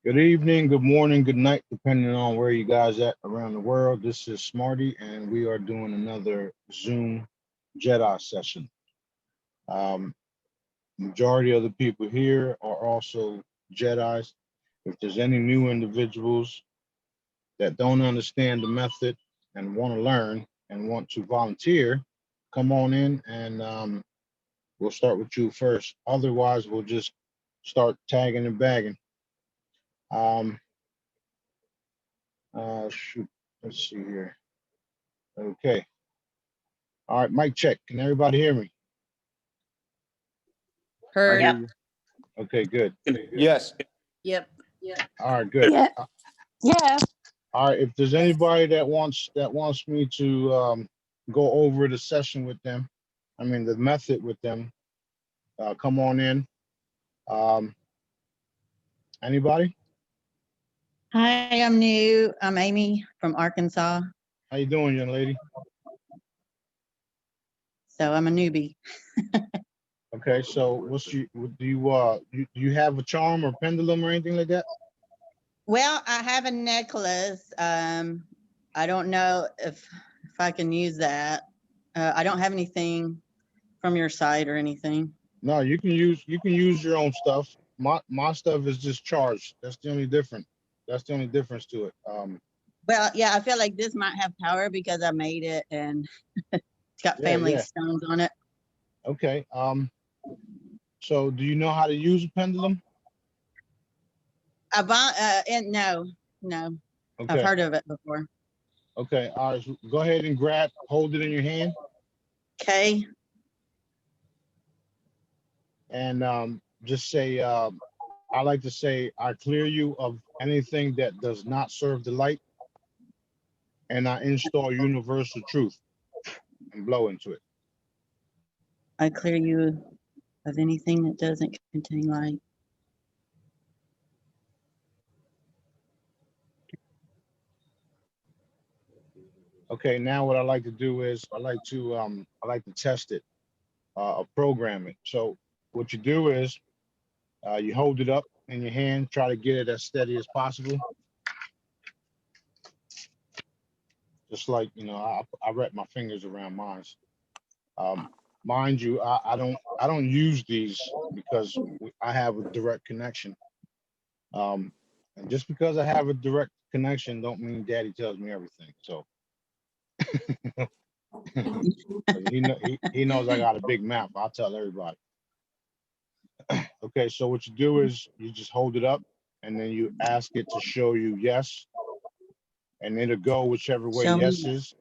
Good evening, good morning, good night, depending on where you guys at around the world. This is Smarty, and we are doing another Zoom Jedi session. Majority of the people here are also Jedis. If there's any new individuals that don't understand the method and want to learn and want to volunteer, come on in and we'll start with you first. Otherwise, we'll just start tagging and bagging. Shoot, let's see here. Okay. All right, mic check. Can everybody hear me? Heard. Yep. Okay, good. Yes. Yep. All right, good. Yeah. Yeah. All right, if there's anybody that wants me to go over the session with them, I mean the method with them, come on in. Anybody? Hi, I'm new. I'm Amy from Arkansas. How you doing, young lady? So I'm a newbie. Okay, so do you have a charm or pendulum or anything like that? Well, I have a necklace. I don't know if I can use that. I don't have anything from your site or anything. No, you can use your own stuff. My stuff is just charged. That's the only difference. That's the only difference to it. Well, yeah, I feel like this might have power because I made it and it's got family stones on it. Okay. So do you know how to use a pendulum? No. Okay. I've heard of it before. Okay. All right. So go ahead and hold it in your hand. Okay. And just say, I like to say, I clear you of anything that does not serve the light, and I install universal truth, and blow into it. I clear you of anything that doesn't contain light. Okay, now what I like to do is I like to test it, program it. So what you do is you hold it up in your hand, try to get it as steady as possible. Just like, I wrap my fingers around mine. Mind you, I don't use these because I have a direct connection. And just because I have a direct connection don't mean Daddy tells me everything. So he knows I got a big mouth. I'll tell everybody. Okay, so what you do is you just hold it up and then you ask it to show you yes, and it'll go whichever way yes is.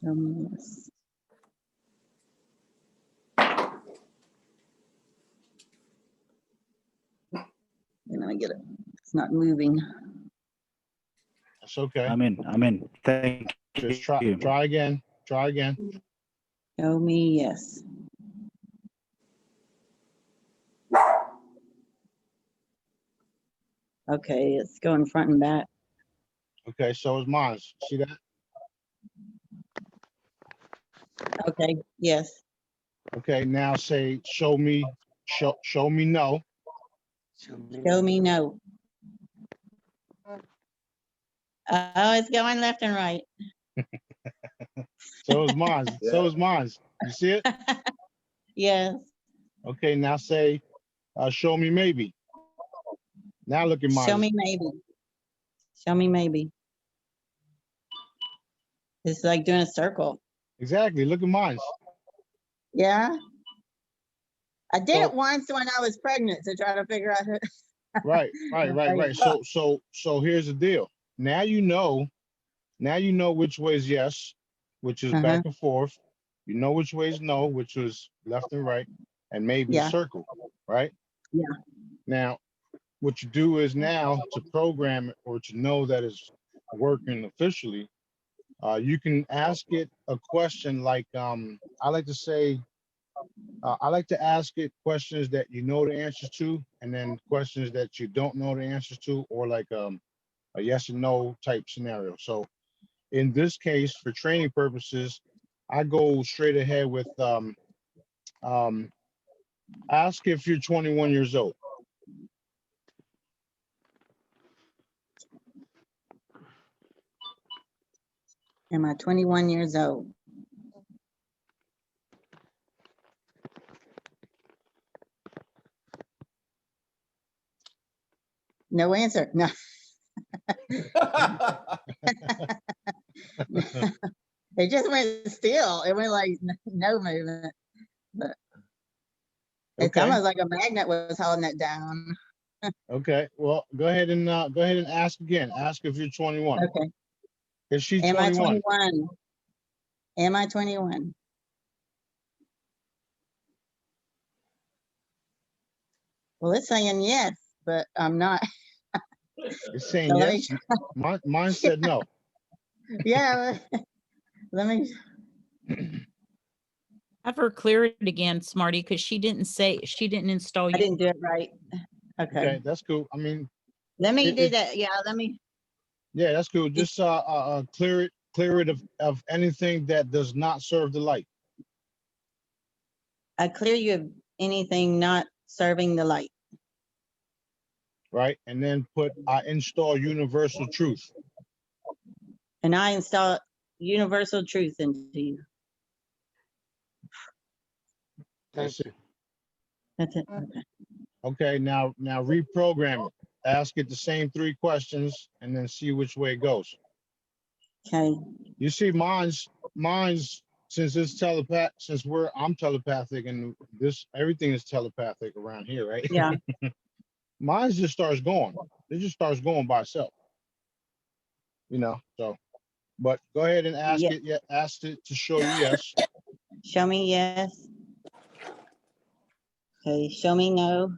Show me yes. And I get it. It's not moving. That's okay. I'm in. Thank you. Just try again. Try again. Show me yes. Okay, it's going front and back. Okay, so is mine. See that? Okay, yes. Okay, now say show me no. Show me no. Oh, it's going left and right. So is mine. So is mine. You see it? Yes. Okay, now say show me maybe. Now look at mine. Show me maybe. Show me maybe. It's like doing a circle. Exactly. Look at mine. Yeah. I did it once when I was pregnant to try to figure out who. Right. So here's the deal. Now you know which way is yes, which is back and forth. You know which way is no, which was left and right, and maybe circle, right? Yeah. Now, what you do is now to program it or to know that it's working officially, you can ask it a question like, I like to say, I like to ask it questions that you know the answers to, and then questions that you don't know the answers to, or like a yes or no type scenario. So in this case, for training purposes, I go straight ahead with Ask if you're 21 years old. Am I 21 years old? No answer. No. It just went still. It went like no movement. But it's Okay. almost like a magnet was holding it down. Okay. Well, go ahead and ask again. Ask if you're 21. Okay. Is she Am I 21? 21? Am I 21? Well, it's saying yes, but I'm not. It's saying So let me yes. Mine said no. Yeah. Let me. Have her clear it again, Smarty, because she didn't install I you. didn't do it right. Okay. Okay, that's cool. I mean, Let me do it- that. Yeah. Let me. yeah, that's cool. Just clear it of anything that does not serve the light. I clear you of anything not serving the light. Right, and then put I install universal truth. And I install universal truth into you. That's it. That's it. Okay. Okay, now reprogram it. Ask it the same 3 questions and then see which way it goes. Okay. You see, mine's since it's I'm telepathic and everything is telepathic around here, right? Yeah. Mine just starts going. It just starts going by itself. So, but go ahead and ask Yeah. it. Yeah, ask it to show you yes. Show me yes. Okay. Show me no.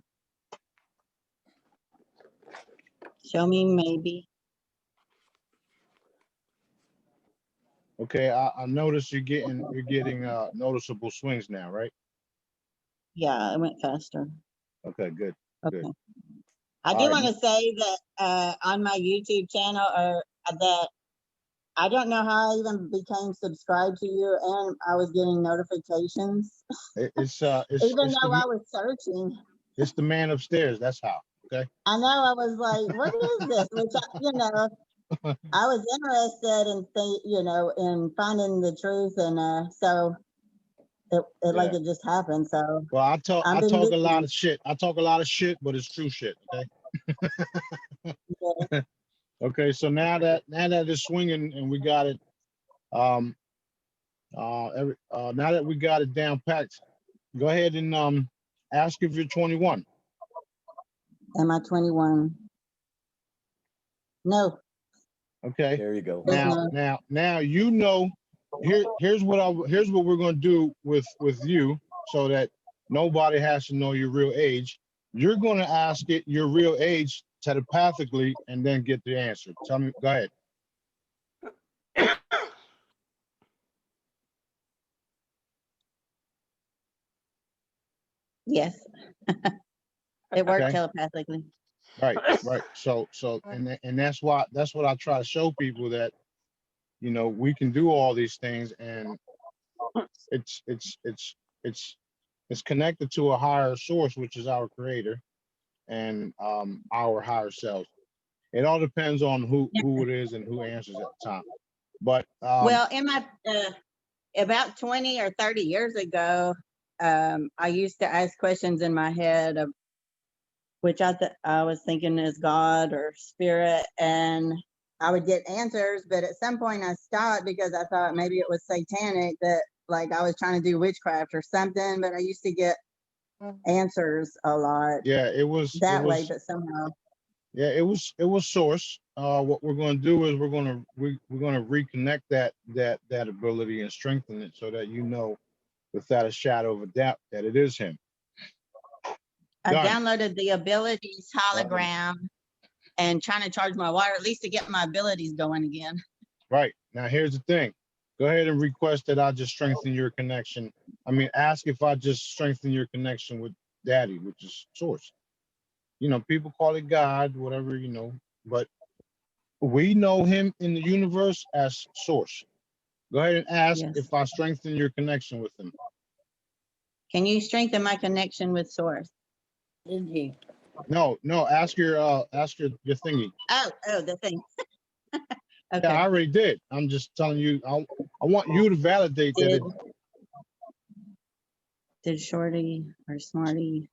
Show me maybe. Okay, I notice you're getting noticeable swings now, right? Yeah, it went faster. Okay, good. Okay. Good. I All do right. want to say that on my YouTube channel, that I don't know how I even became subscribed to you, and I was getting notifications, It's even though I was searching. it's the man upstairs. That's how. Okay. I know I was like, what is this? Which I was interested in finding the truth, and so it just happened. So Well, I talk a lot listening. of shit. I talk a lot of shit, but it's true shit. Okay. Yeah. Okay. So now that it's swinging and we got it, now that we got it down packed, go ahead and ask if you're 21. Am I 21? No. Okay. There you go. Now here's what we're going to do with you so that nobody has to know your real age. You're going to ask it your real age telepathically and then get the answer. Tell me, go ahead. Yes. It worked Okay. telepathically. Right. So and that's what I try to show people, that we can do all these things, and it's connected to a higher source, which is our creator and our higher self. It all depends on who it is and who answers at the time. But Well, in my about 20 or 30 years ago, I used to ask questions in my head of which I was thinking is God or spirit, and I would get answers, but at some point I stopped because I thought maybe it was satanic, that like I was trying to do witchcraft or something, but I used to get answers a lot yeah, it was way, but somehow. Yeah, it was source. What we're going to do is we're going to reconnect that ability and strengthen it so that without a shadow of a doubt that it is him. I Done. downloaded the abilities hologram and trying to charge my wire, at least to get my abilities going again. Right. Now here's the thing. Go ahead and request that I just strengthen your connection. I mean, ask if I just strengthen your connection with Daddy, which is source. People call it God, whatever, but we know him in the universe as source. Go ahead and ask Yes. if I strengthen your connection with him. Can you strengthen my connection with source? Did you? No, ask your thingy. Oh, the thing. Yeah, Okay. I already did. I'm just telling you, I want you to validate that Did, it. did Shorty or Smarty?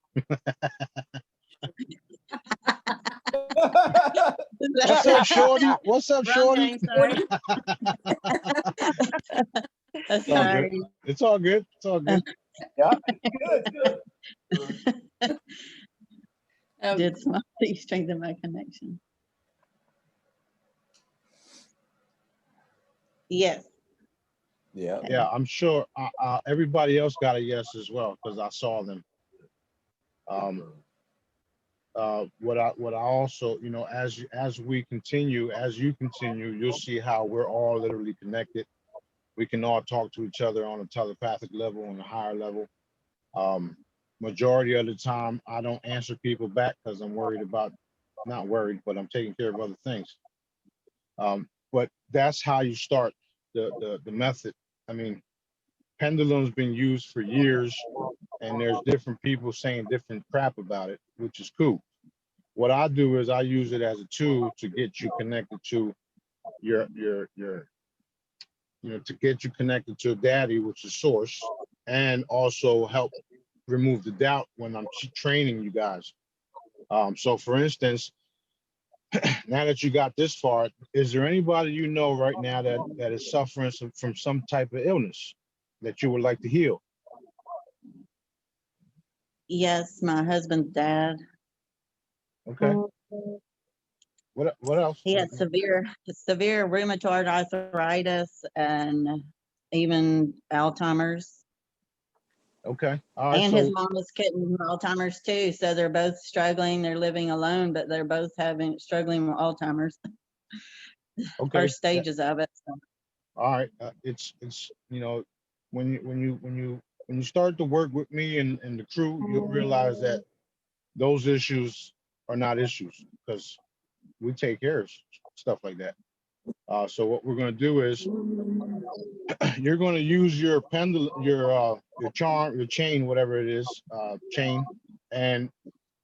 What's up, Shorty? What's up, Wrong Shorty? name, sorry. It's all good. Sorry. It's all good. It's all good. Yeah, good. Did Smarty strengthen my connection? Yes. Yeah. Yeah, I'm sure everybody else got a yes as well because I saw them. What I also, you know, as you continue, you'll see how we're all literally connected. We can all talk to each other on a telepathic level, on a higher level. Majority of the time, I don't answer people back because I'm worried about, not worried, but I'm taking care of other things. But that's how you start the method. I mean, pendulum's been used for years, and there's different people saying different crap about it, which is cool. What I do is I use it as a tool to get you connected to your you know, to get you connected to daddy, which is source, and also help remove the doubt when I'm training you guys. So for instance, now that you got this far, is there anybody you know right now that is suffering from some type of illness that you would like to heal? Yes, my husband's dad. Okay. What else? He had severe rheumatoid arthritis and even Alzheimer's. Okay. All right. And So his mom was getting Alzheimer's too. So they're both struggling. They're living alone, but they're both struggling with Alzheimer's. okay. First stages of it. So. All right. It's you know, when you start to work with me and the crew, you'll realize that those issues are not issues because we take care of stuff like that. So what we're going to do is you're going to use your pendulum, your charm, your chain, whatever it is, chain, and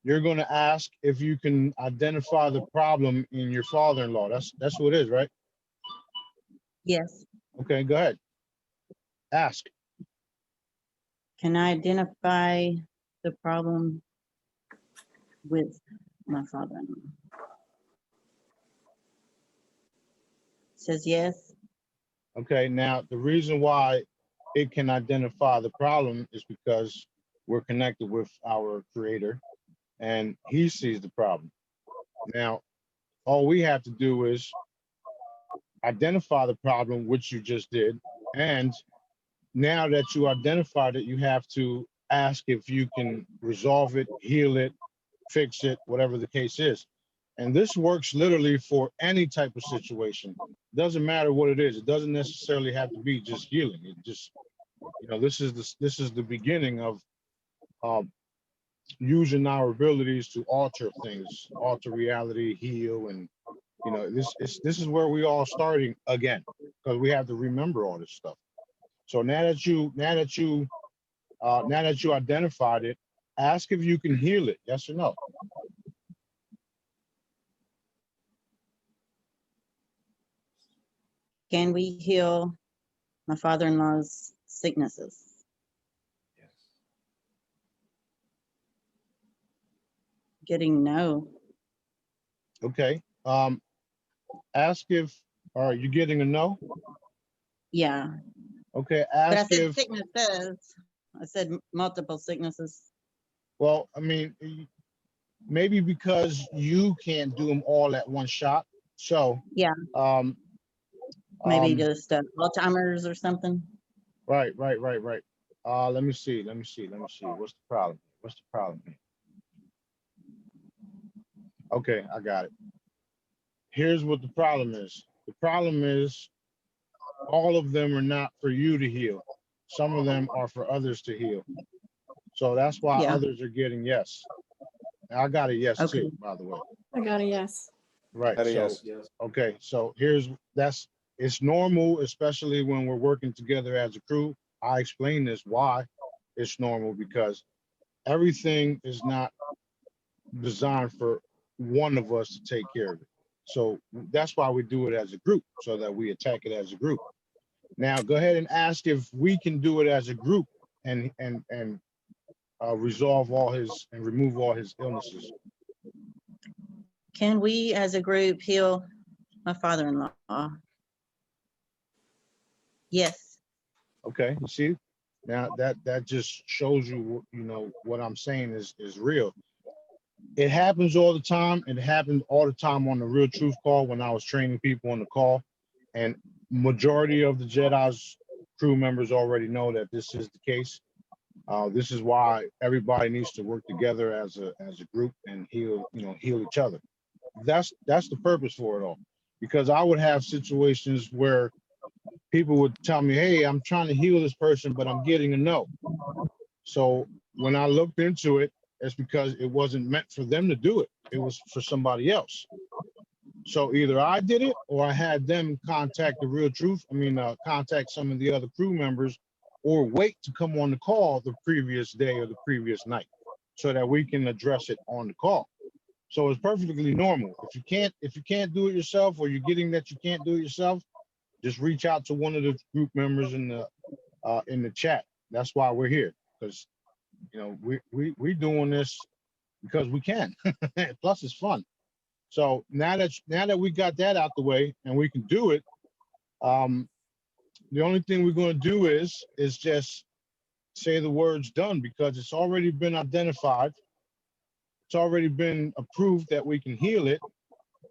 you're going to ask if you can identify the problem in your father-in-law. That's what it is, right? Yes. Okay, go ahead. Ask. Can I identify the problem with my father-in-law? Says yes. Okay, now the reason why it can identify the problem is because we're connected with our creator and he sees the problem. Now, all we have to do is identify the problem, which you just did. And now that you identified it, you have to ask if you can resolve it, heal it, fix it, whatever the case is. And this works literally for any type of situation. Doesn't matter what it is. It doesn't necessarily have to be just healing. It just, you know, this is the beginning of using our abilities to alter things, alter reality, heal, and you know, this is where we all starting again because we have to remember all this stuff. So now that you identified it, ask if you can heal it. Yes or no. Can we heal my father-in-law's sicknesses? Yes. Getting no. Okay. Ask if, are you getting a no? Yeah. Okay. But I Ask said if, sicknesses. I said multiple sicknesses. well, I mean, maybe because you can't do them all at one shot. So, Yeah. Maybe just Alzheimer's or something. right. Let me see. What's the problem? Here? Okay, I got it. Here's what the problem is. The problem is all of them are not for you to heal. Some of them are for others to heal. So that's why Yeah. others are getting yes. I got a yes Okay. too, by the way. I got a yes. Right. That So, yes. okay. So it's normal, especially when we're working together as a crew. I explain this why, it's normal because everything is not designed for one of us to take care of it. So that's why we do it as a group, so that we attack it as a group. Now, go ahead and ask if we can do it as a group and resolve all his and remove all his illnesses. Can we, as a group, heal my father-in-law? Yes. Okay, you see, now that just shows you, you know, what I'm saying is real. It happens all the time. It happened all the time on the Real Truth call when I was training people on the call, and majority of the Jedi's crew members already know that this is the case. This is why everybody needs to work together as a group and heal each other. That's the purpose for it all. Because I would have situations where people would tell me, hey, I'm trying to heal this person, but I'm getting a no. So when I looked into it, it's because it wasn't meant for them to do it. It was for somebody else. So either I did it or I had them contact the Real Truth. Contact some of the other crew members, or wait to come on the call the previous day or the previous night so that we can address it on the call. So it's perfectly normal. If you can't do it yourself, or you're getting that you can't do it yourself, just reach out to one of the group members in the chat. That's why we're here, because we're doing this because we can. Plus it's fun. So now that we got that out the way and we can do it, the only thing we're going to do is just say the words done, because it's already been identified. It's already been approved that we can heal it.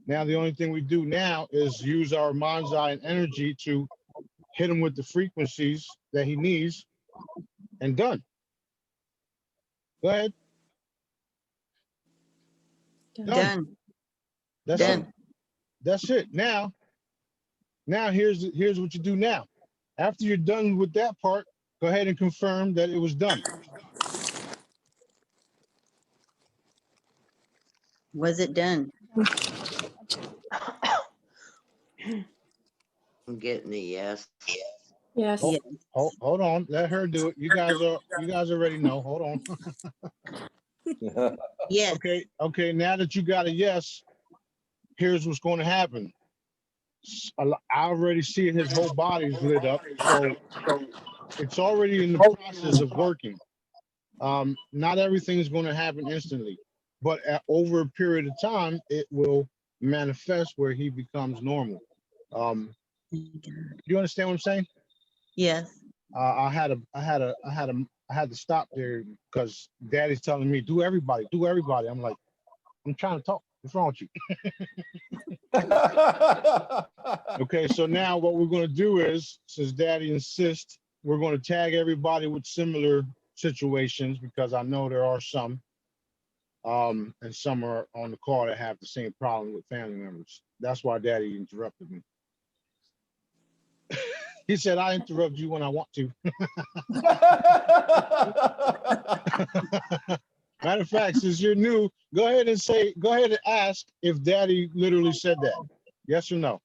Now, the only thing we do now is use our mind's eye and energy to hit him with the frequencies that he needs, and done. Go ahead. Done. That's it. Done. That's it. Now here's what you do now. After you're done with that part, go ahead and confirm that it was done. Was it done? I'm getting a yes. Yes. Oh, hold on. Let her do it. You guys already know. Hold on. Yes. Okay. Now that you got a yes, here's what's going to happen. I already see his whole body's lit up, so it's already in the process of working. Not everything is going to happen instantly, but over a period of time, it will manifest where he becomes normal. You understand what I'm saying? Yes. I had to stop there because Daddy's telling me, do everybody. I'm like, I'm trying to talk. What's wrong with you? Okay, so now what we're going to do is, since Daddy insists, we're going to tag everybody with similar situations, because I know there are some, and some are on the call that have the same problem with family members. That's why Daddy interrupted me. He said, I interrupt you when I want to. Matter of fact, since you're new, go ahead and ask if Daddy literally said that. Yes or no?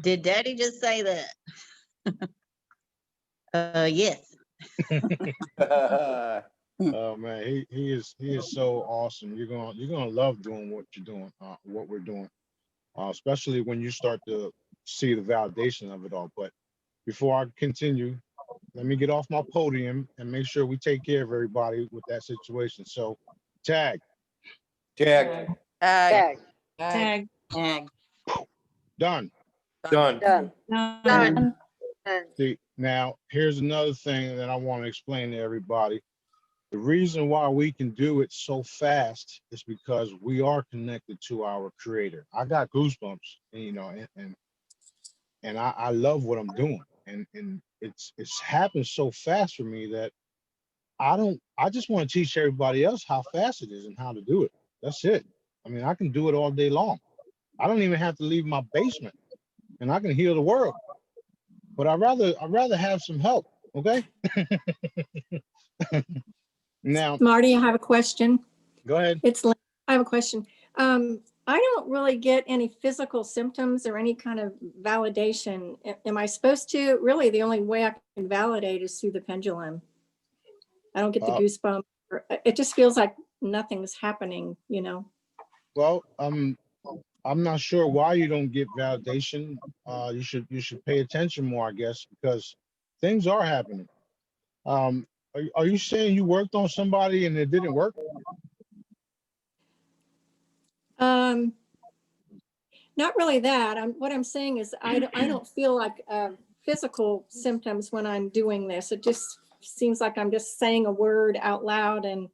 Did Daddy just say that? Yes. Oh man, he is so awesome. You're gonna love doing what you're doing, what we're doing, especially when you start to see the validation of it all. But before I continue, let me get off my podium and make sure we take care of everybody with that situation. So, tag. Tag. Tag. Tag. Tag. Done. Done. Done. See, now here's another thing that I want to explain to everybody. The reason why we can do it so fast is because we are connected to our creator. I got goosebumps, and I love what I'm doing. And it's happened so fast for me that I just want to teach everybody else how fast it is and how to do it. That's it. I mean, I can do it all day long. I don't even have to leave my basement, and I can heal the world. But I'd rather have some help. Okay. Now, Marty, I have a question. go ahead. I have a question. I don't really get any physical symptoms or any kind of validation. Am I supposed to? Really, the only way I can validate is through the pendulum. I don't get the Uh, goosebumps. It just feels like nothing's happening, you know? Well, I'm not sure why you don't get validation. You should pay attention more, I guess, because things are happening. Are you saying you worked on somebody and it didn't work? Not really that. What I'm saying is I don't feel like physical symptoms when I'm doing this. It just seems like I'm just saying a word out loud, and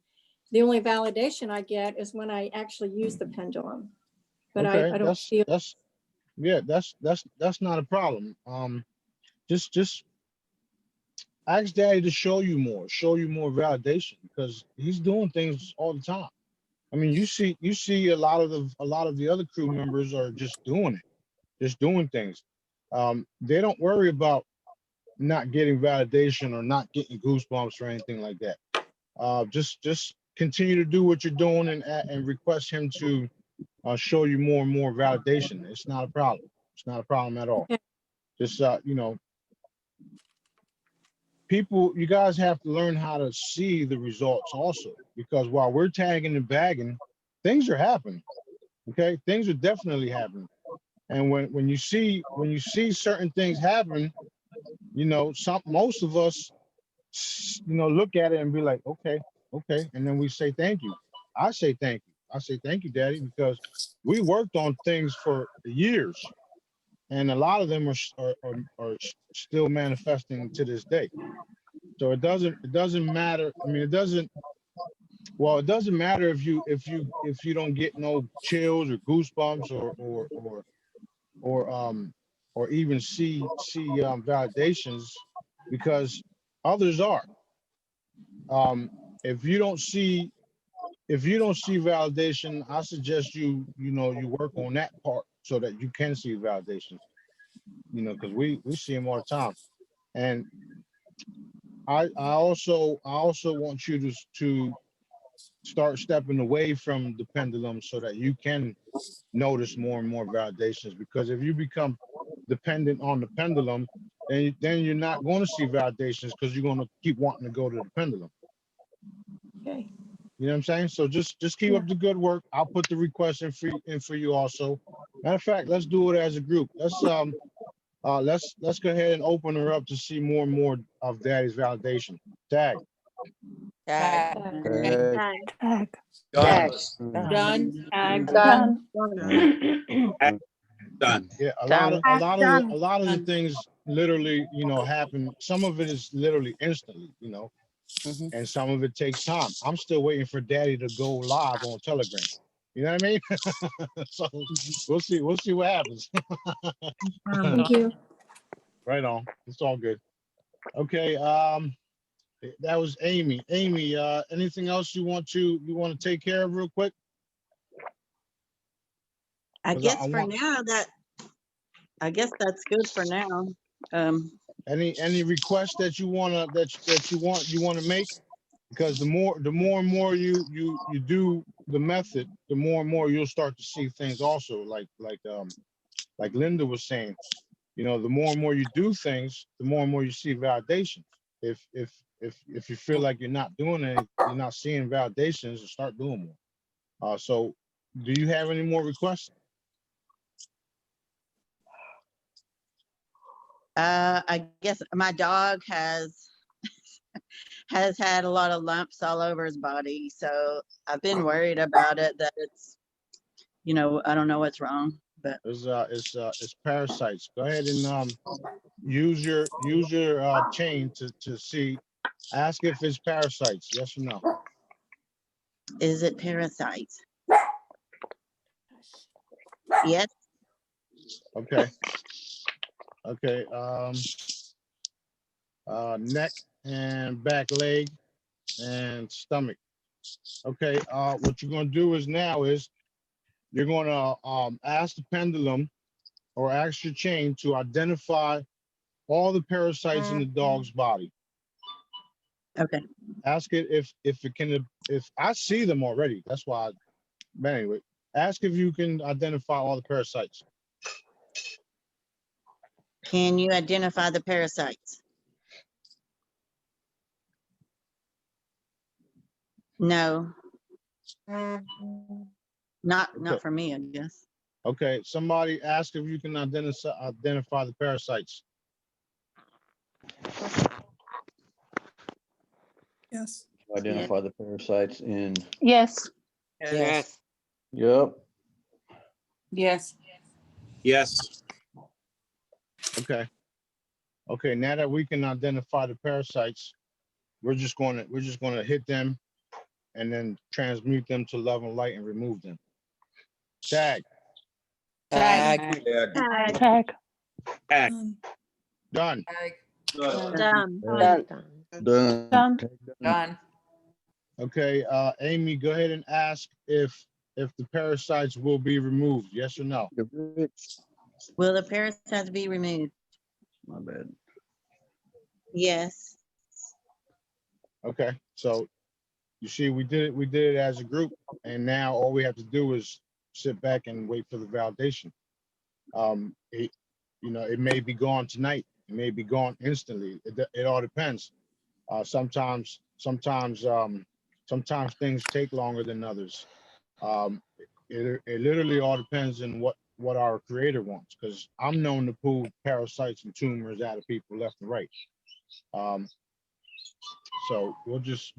the only validation I get is when I actually use the pendulum. But Okay, I don't feel. yeah, that's not a problem. Just ask Daddy to show you more validation because he's doing things all the time. I mean, you see a lot of the other crew members are just doing it, just doing things. They don't worry about not getting validation or not getting goosebumps or anything like that. Just continue to do what you're doing and request him to show you more and more validation. It's not a problem. It's not a problem at all. Okay. Just you guys have to learn how to see the results also, because while we're tagging and bagging, things are happening. Okay, things are definitely happening. And when you see certain things happen, most of us, look at it and be like, okay, and then we say thank you. I say thank you. I say thank you, Daddy, because we worked on things for years, and a lot of them are still manifesting to this day. So it doesn't matter. I mean, it doesn't matter if you don't get no chills or goosebumps or even see validations, because others are. Um, if you don't see validation, I suggest you work on that part so that you can see validation. Because we see them all the time. And I also want you to start stepping away from the pendulum so that you can notice more and more validations. Because if you become dependent on the pendulum, then you're not going to see validations because you're going to keep wanting to go to the pendulum. Okay. You know what I'm saying? So just keep up the good work. I'll put the request in for you also. Matter of fact, let's do it as a group. Let's go ahead and open her up to see more and more of Daddy's validation. Tag. Tag. Done. Done. Tag. Done. Done. Yeah, a Done. lot of the things literally, happen. Some of it is literally instantly, Mhm. and some of it takes time. I'm still waiting for Daddy to go live on Telegram. You know what I mean? So we'll see what happens. Thank you. Right on. It's all good. Okay. That was Amy. Amy, anything else you want to take care of real quick? I 'Cause guess for now I guess that's good for now. Any requests that you wanna make? Because the more and more you do the method, the more and more you'll start to see things also, like Linda was saying. The more and more you do things, the more and more you see validation. If you feel like you're not doing it, you're not seeing validations, start doing more. So do you have any more requests? I guess my dog has had a lot of lumps all over his body, so I've been worried about it, that it's, I don't know what's wrong, but It's parasites. Go ahead and use your chain to see. Ask if it's parasites. Yes or no. is it parasites? Yes. Okay. Okay. Neck and back leg and stomach. Okay. What you're gonna do is you're gonna ask the pendulum or ask your chain to identify all the parasites in the dog's body. Okay. Ask it if I see them already. That's why. But anyway, Ask if you can identify all the parasites. Can you identify the parasites? No. Not for me, I guess. Okay, somebody ask if you can identify the parasites. Yes. Identify the parasites in, Yes. Yes. yep. Yes. Yes. Okay. Okay, now that we can identify the parasites, we're just gonna hit them and then transmute them to love and light and remove them. Tag. Tag. Tag. Tag. Done. Done. Done. Done. Okay, Amy, go ahead and ask if the parasites will be removed, yes or no? Will the parasites be removed? My bad. Yes. Okay, so you see, we did it as a group, and now all we have to do is sit back and wait for the validation. It may be gone tonight, it may be gone instantly. It all depends. Sometimes things take longer than others. It literally all depends on what our creator wants, because I'm known to pull parasites and tumors out of people left and right. So we'll just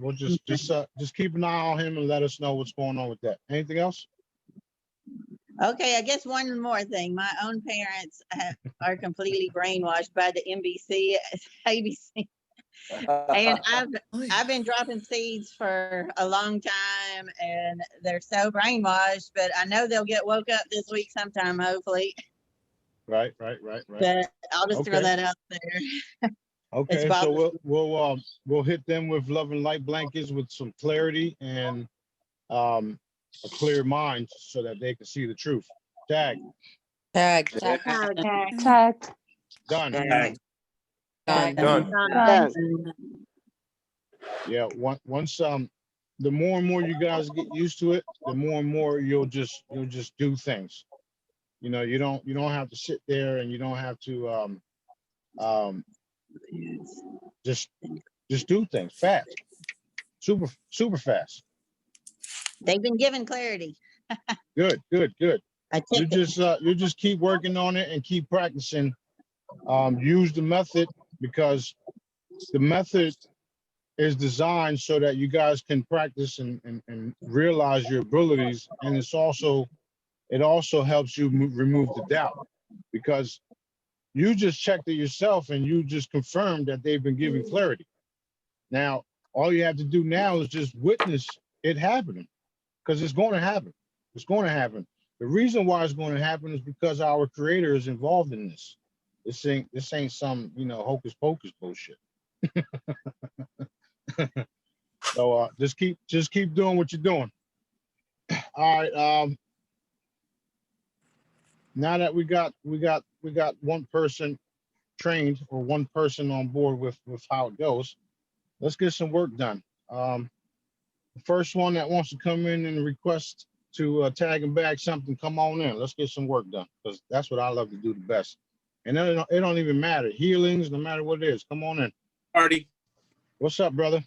keep an eye on him and let us know what's going on with that. Anything else? Okay, I guess one more thing. My own parents are completely brainwashed by the NBC, ABC. And I've been dropping seeds for a long time, and they're so brainwashed, but I know they'll get woke up this week sometime, hopefully. Right. But I'll just throw Okay. that out there. Okay, It's so we'll hit them with love and light blankets with some clarity and a clear mind so that they can see the truth. Tag. Tag. Tag. Done. Tag. Done. Done. Yeah, once the more and more you guys get used to it, the more and more you'll just do things. You know, you don't have to sit there, and you don't have to just do things fast, super fast. They've been given clarity. Good. I You took it. just keep working on it and keep practicing. Use the method, because the method is designed so that you guys can practice and realize your abilities. And it also helps you remove the doubt, because you just checked it yourself and you just confirmed that they've been giving clarity. Now, all you have to do now is just witness it happening, because it's going to happen. It's going to happen. The reason why it's going to happen is because our creator is involved in this. This ain't some, hocus pocus bullshit. So just keep doing what you're doing. All right. Now that we got one person trained, or one person on board with how it goes, let's get some work done. The first one that wants to come in and request to tag and bag something, come on in. Let's get some work done, because that's what I love to do the best. And then it don't even matter. Healings, no matter what it is. Come on in. Marty, What's up, brother?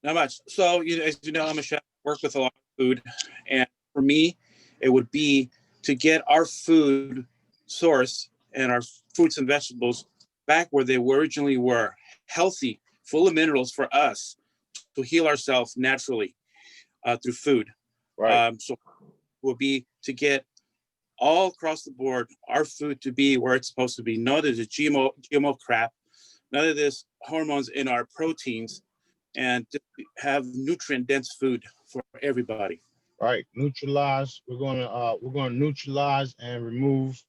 not much. So, as you know, I'm a chef, work with a lot of food. And for me, it would be to get our food source and our fruits and vegetables back where they originally were, healthy, full of minerals for us to heal ourselves naturally through food. Right. So it would be to get all across the board our food to be where it's supposed to be. None of this GMO crap, none of this hormones in our proteins, and just have nutrient dense food for everybody. Right. Neutralize. We're gonna neutralize and remove.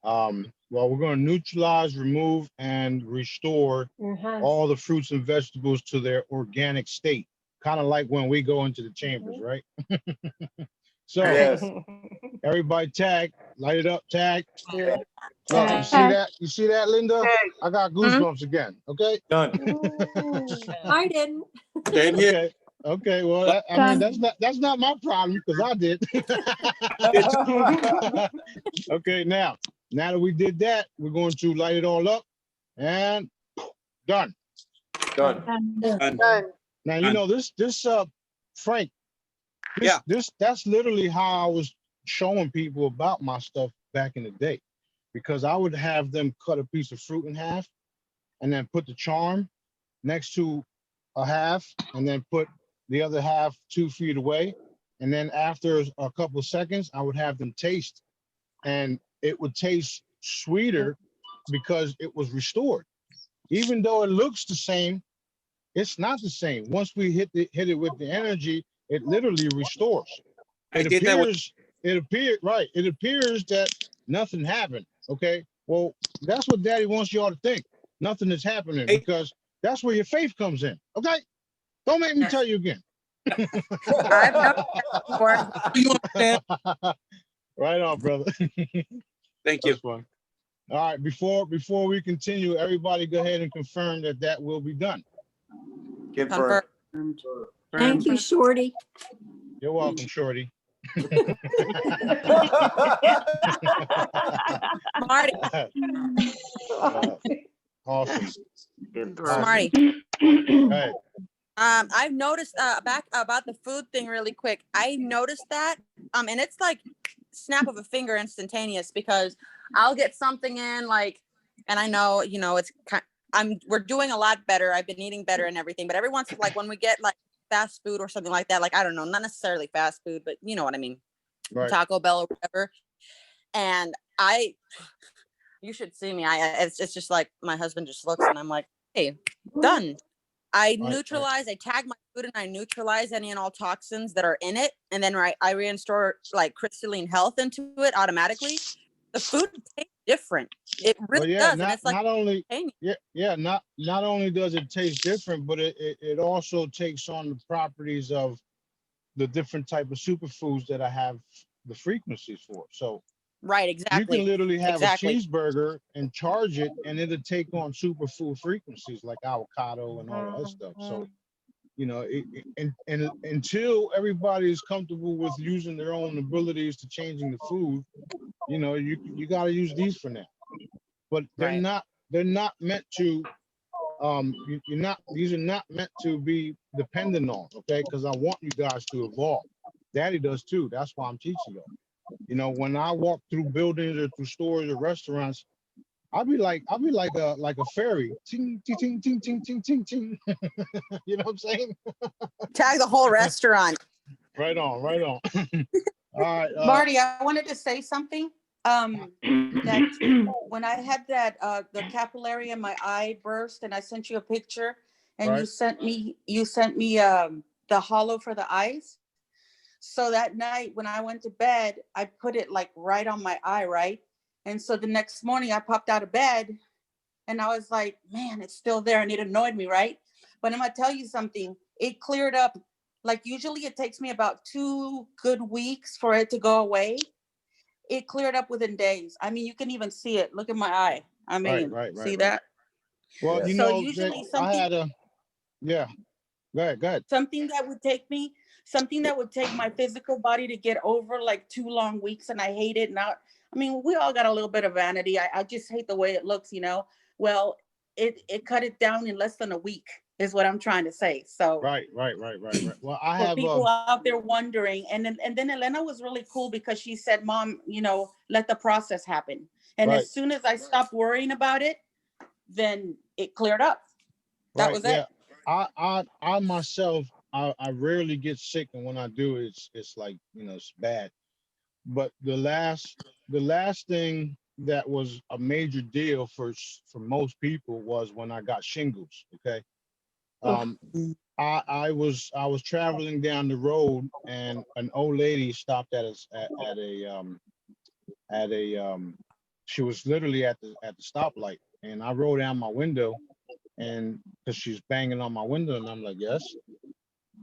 We're gonna neutralize, remove, and restore all the fruits and vegetables to their organic state. Kind of like when we go into the chambers, right? So everybody tag, light it up, tag. Look, you see that, Linda? I got goosebumps again. Okay. Done. I didn't. Same here. Okay. Okay, well, I mean, that's not my problem because I did. Okay, now that we did that, we're going to light it all up and done. Done. Done. Now, you know, this Frank, Yeah. that's literally how I was showing people about my stuff back in the day, because I would have them cut a piece of fruit in half and then put the charm next to a half and then put the other half 2 feet away. And then after a couple of seconds, I would have them taste, and it would taste sweeter because it was restored. Even though it looks the same, it's not the same. Once we hit it with the energy, it literally restores. I did that with, It appears that nothing happened. Okay. Well, that's what Daddy wants y'all to think. Nothing is happening, Hey. because that's where your faith comes in. Okay. Don't make me tell you again. I've noticed that before. you understand? Right on, brother. Thank you. That's fun. All right. Before we continue, everybody go ahead and confirm that will be done. Confirm. Thank you, Shorty. You're welcome, Shorty. Smarty, Awesome. Smarty. Hey, I've noticed back about the food thing really quick. I noticed that, and it's like snap of a finger, instantaneous, because I'll get something in like, and I know, you know, it's we're doing a lot better. I've been eating better and everything, but every once in like when we get like fast food or something like that, like I don't know, not necessarily fast food, but you know what I mean, right. Taco Bell or whatever. And you should see me. It's just like my husband just looks and I'm like, hey, done. I neutralize, I tag my food and I neutralize any and all toxins that are in it. And then I reinstore like crystalline health into it automatically. The food tastes different. It really does. And it's like, not only does it taste different, but it also takes on the properties of the different type of superfoods that I have the frequencies for. So right, exactly. you can literally have a cheeseburger and charge it, and it'll take on superfood frequencies like avocado and all that stuff. So, you know, and until everybody is comfortable with using their own abilities to changing the food, you know, you got to use these for now. But they're not meant to. These are not meant to be dependent on. Okay, because I want you guys to evolve. Daddy does too. That's why I'm teaching y'all. You know, when I walk through buildings or through stores or restaurants, I'll be like a fairy. Ting, ting, ting, ting, ting, ting, ting, ting. You know what I'm saying? Tag the whole restaurant. Right on. All right. Marty, I wanted to say something. That when I had that the capillary in my eye burst, and I sent you a picture, and you sent me the hollow for the eyes. So that night when I went to bed, I put it like right on my eye, right? And so the next morning I popped out of bed and I was like, man, it's still there. And it annoyed me, right? But I'm gonna tell you something, it cleared up. Like usually it takes me about 2 good weeks for it to go away. It cleared up within days. I mean, you can even see it. Look at my eye. I mean, see that? Well, you so know, usually something. Go ahead. Something that would take my physical body to get over like 2 long weeks, and I hate it. Now, I mean, we all got a little bit of vanity. I just hate the way it looks, you know. Well, it cut it down in less than a week, is what I'm trying to say. So Right. Well, I for have people out there wondering, and then Elena was really cool because she said, Mom, you know, let the process happen. And as soon as I stopped worrying about it, then it cleared up. That was it. I myself, I rarely get sick, and when I do, it's like, you know, it's bad. But the last thing that was a major deal for most people was when I got shingles. Okay. I was traveling down the road, and an old lady stopped at us at a she was literally at the stoplight, and I rolled down my window, and because she's banging on my window, and I'm like, yes.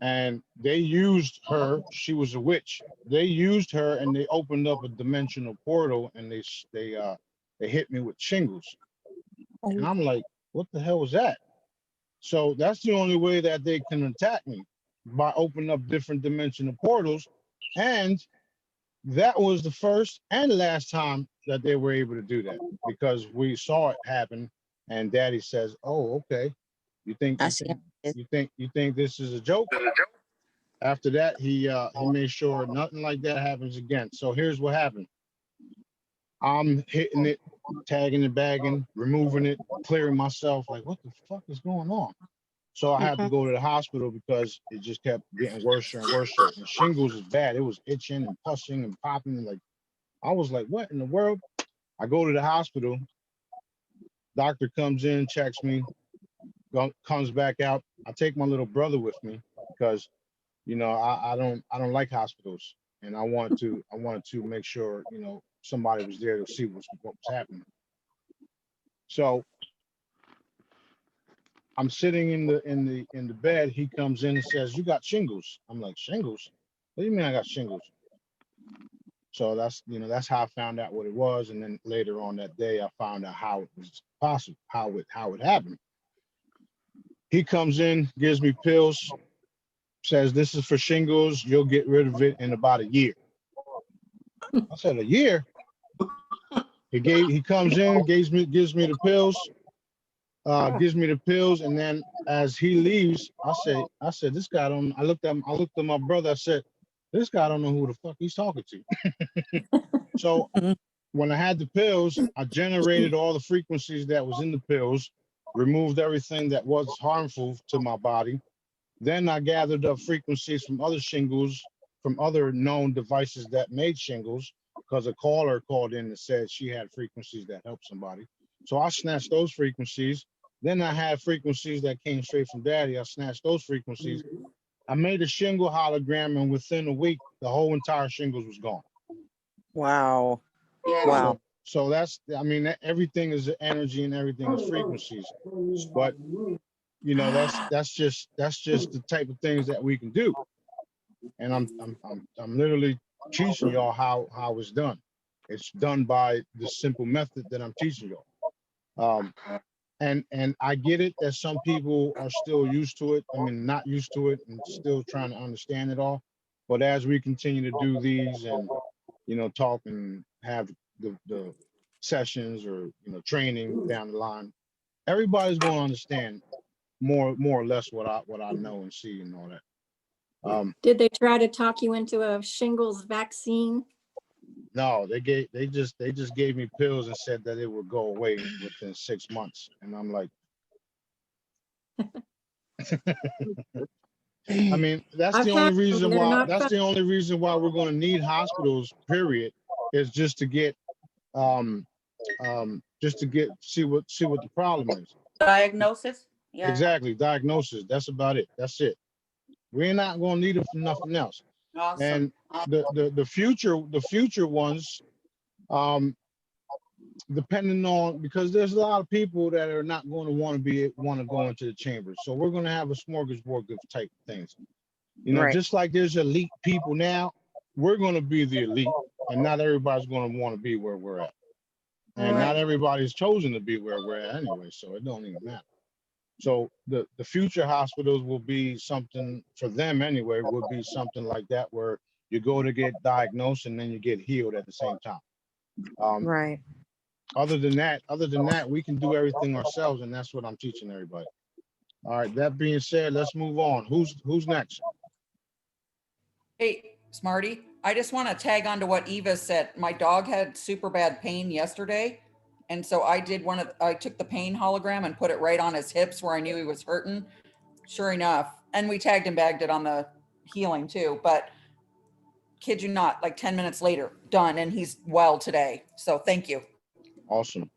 And they used her. She was a witch. They used her, and they opened up a dimensional portal, and they hit me with shingles. And I'm like, what the hell was that? So that's the only way that they can attack me. by opening up different dimensional portals. And that was the first and last time that they were able to do that, because we saw it happen. And Daddy says, "Oh, okay. You think this is a joke?" After that, he made sure nothing like that happens again. So here's what happened. I'm hitting it, tagging and bagging, removing it, clearing myself. Like, what the fuck is going on? So I had to go to the hospital because it just kept getting worse and worse. And shingles is bad. It was itching and pushing and popping. And like, I was like, what in the world? I go to the hospital. Doctor comes in, checks me, comes back out. I take my little brother with me because, you know, I don't like hospitals, and I wanted to make sure, you know, somebody was there to see what was happening. So I'm sitting in the bed. He comes in and says, "You got shingles." I'm like, "Shingles? What do you mean I got shingles?" So that's, you know, that's how I found out what it was. And then later on that day, I found out how it was possible, how it happened. He comes in, gives me pills, says, "This is for shingles. You'll get rid of it in about a year." I said, "A year?" He comes in, gives me the pills, and then as he leaves, I said, "This guy don't." I looked at my brother. I said, "This guy don't know who the fuck he's talking to." So when I had the pills, I generated all the frequencies that was in the pills, removed everything that was harmful to my body. Then I gathered up frequencies from other shingles, from other known devices that made shingles, because a caller called in and said she had frequencies that helped somebody. So I snatched those frequencies. Then I had frequencies that came straight from Daddy. I snatched those frequencies. I made a shingle hologram, and within a week, the whole entire shingles was gone. Wow. Yeah. Wow. So that's, I mean, everything is energy and everything is frequencies. But you know, that's just the type of things that we can do. And I'm literally teaching y'all how it's done. It's done by the simple method that I'm teaching y'all. And I get it that some people are still used to it. I mean, not used to it and still trying to understand it all. But as we continue to do these and, you know, talk and have the sessions or, you know, training down the line, everybody's going to understand more or less what I know and see and all that. Did they try to talk you into a shingles vaccine? No, they just gave me pills and said that it would go away within 6 months, and I'm like, I mean, that's the only reason why. That's the only reason why we're going to need hospitals. Period, is just to get see what the problem is. Diagnosis. Yeah. Exactly, diagnosis. That's about it. That's it. We're not going to need it for nothing else. Awesome. And the future ones, depending on, because there's a lot of people that are not going to want to go into the chambers. So we're going to have a smorgasbord of type things. You know, just like there's elite people now, we're going to be the elite, and not everybody's going to want to be where we're at. And not everybody's chosen to be where we're at anyway, so it don't even matter. So the future hospitals will be something for them anyway, would be something like that, where you go to get diagnosed and then you get healed at the same time. Other than that, we can do everything ourselves, and that's what I'm teaching everybody. All right, that being said, let's move on. Who's next? Hey, Smarty, I just want to tag on to what Eva said. My dog had super bad pain yesterday. And so I took the pain hologram and put it right on his hips where I knew he was hurting. Sure enough. And we tagged and bagged it on the healing too. But kid you not, like 10 minutes later, done. And he's well today. So thank you. Awesome.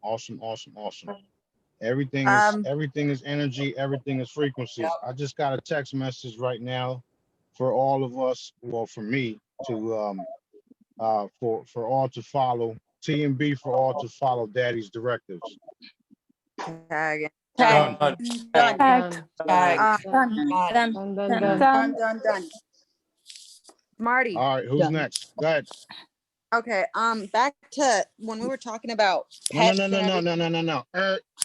Everything is energy. Everything is frequencies. I just got a text message right now for all of us, well, for me to, for all to follow, TMB, for all to follow Daddy's directives. Tag. Done. Marty. All right, who's next? Go ahead. Okay, back to when we were talking about No.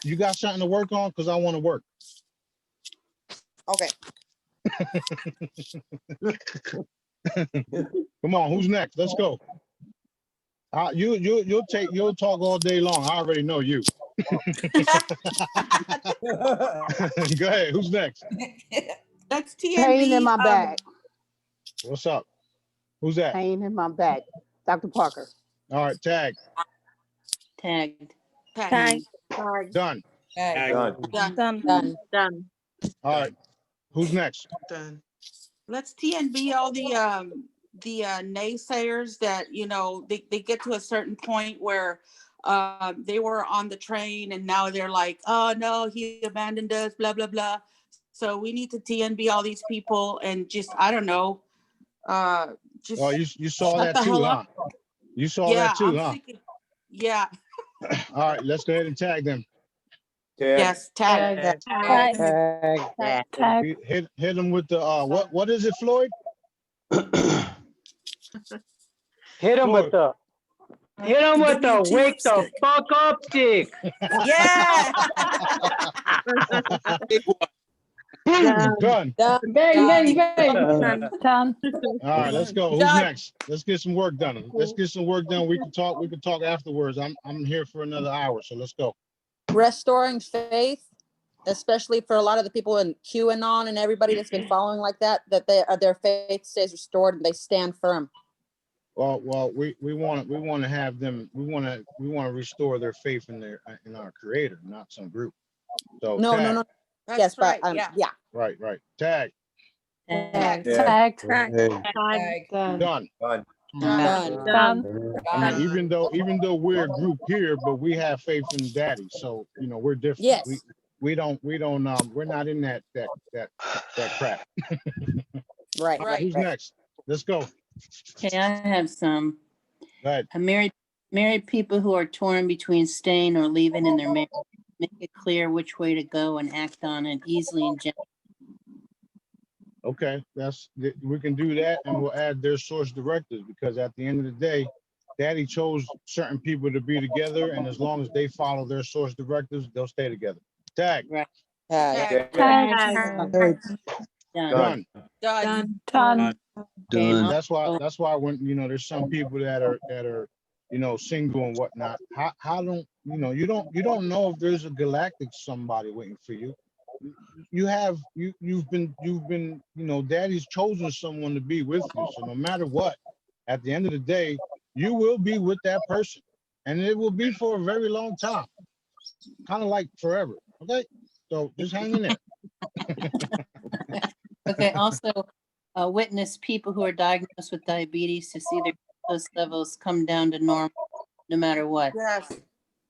You got something to work on? Because I want to work. Okay. Come on, who's next? Let's go. You'll talk all day long. I already know you. Go ahead. Who's next? That's Pain in TNB. my back. What's up? Who's that? Pain in my back. Dr. Parker. All right, tag. Tagged. Tag. Done. Okay. Done. Done. All right. Who's next? Done. Let's TNB all the naysayers that, you know, they get to a certain point where they were on the train and now they're like, oh no, he abandoned us, blah blah blah. So we need to TNB all these people and just, I don't know, just Oh, you saw shut that the too, hell huh? up. You saw Yeah, that too, I'm huh? thinking, yeah, All right, let's go ahead and tag them. yes, tag. Hit them with the what is it, Floyd? Hit him with the wake the stick. fuck up stick. Yeah. Done. Bang, bang, bang. Done. All right, let's go. Who's Done. next? Let's get some work done. Let's get some work done. We can talk afterwards. I'm here for another hour, so let's go. Restoring faith, especially for a lot of the people in QAnon and everybody that's been following like that their faith stays restored and they stand firm. Well, we want to have them. We want to restore their faith in our Creator, not some group. So No. That's Yes, right. but Yeah. right. Tag. Tagged. Done. Done. I mean, even though we're a group here, but we have faith in Daddy. So we're different. Yes. We're not in that crap. Right. All right, who's next? Let's go. Okay, I have some. Go ahead. Married people who are torn between staying or leaving in their marriage. Make it clear which way to go and act on it easily and gently. Okay, we can do that, and we'll add their source directives, because at the end of the day, Daddy chose certain people to be together, and as long as they follow their source directives, they'll stay together. Tag. Right. Tag. Done. Done. Okay, and That's why when there's some people that are single and whatnot. How don't you don't know if there's a galactic somebody waiting for you. You've been Daddy's chosen someone to be with you. So no matter what, at the end of the day, you will be with that person, and it will be for a very long time, kind of like forever. Okay, so just hang in there. Okay, also witness people who are diagnosed with diabetes to see their glucose levels come down to normal no matter what. Yes.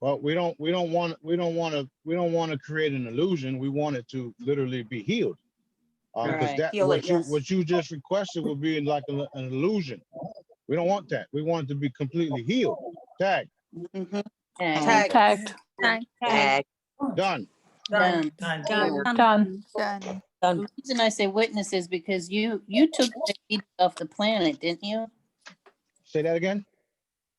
Well, we don't want to create an illusion. We want it to literally be healed. Because Right. what you just requested would be like an illusion. We don't want that. We want it to be completely healed. Tag. Mhm. Okay. Tagged. Done. Done. Done. The reason I say witness is because you took diabetes off the planet, didn't you? Say that again.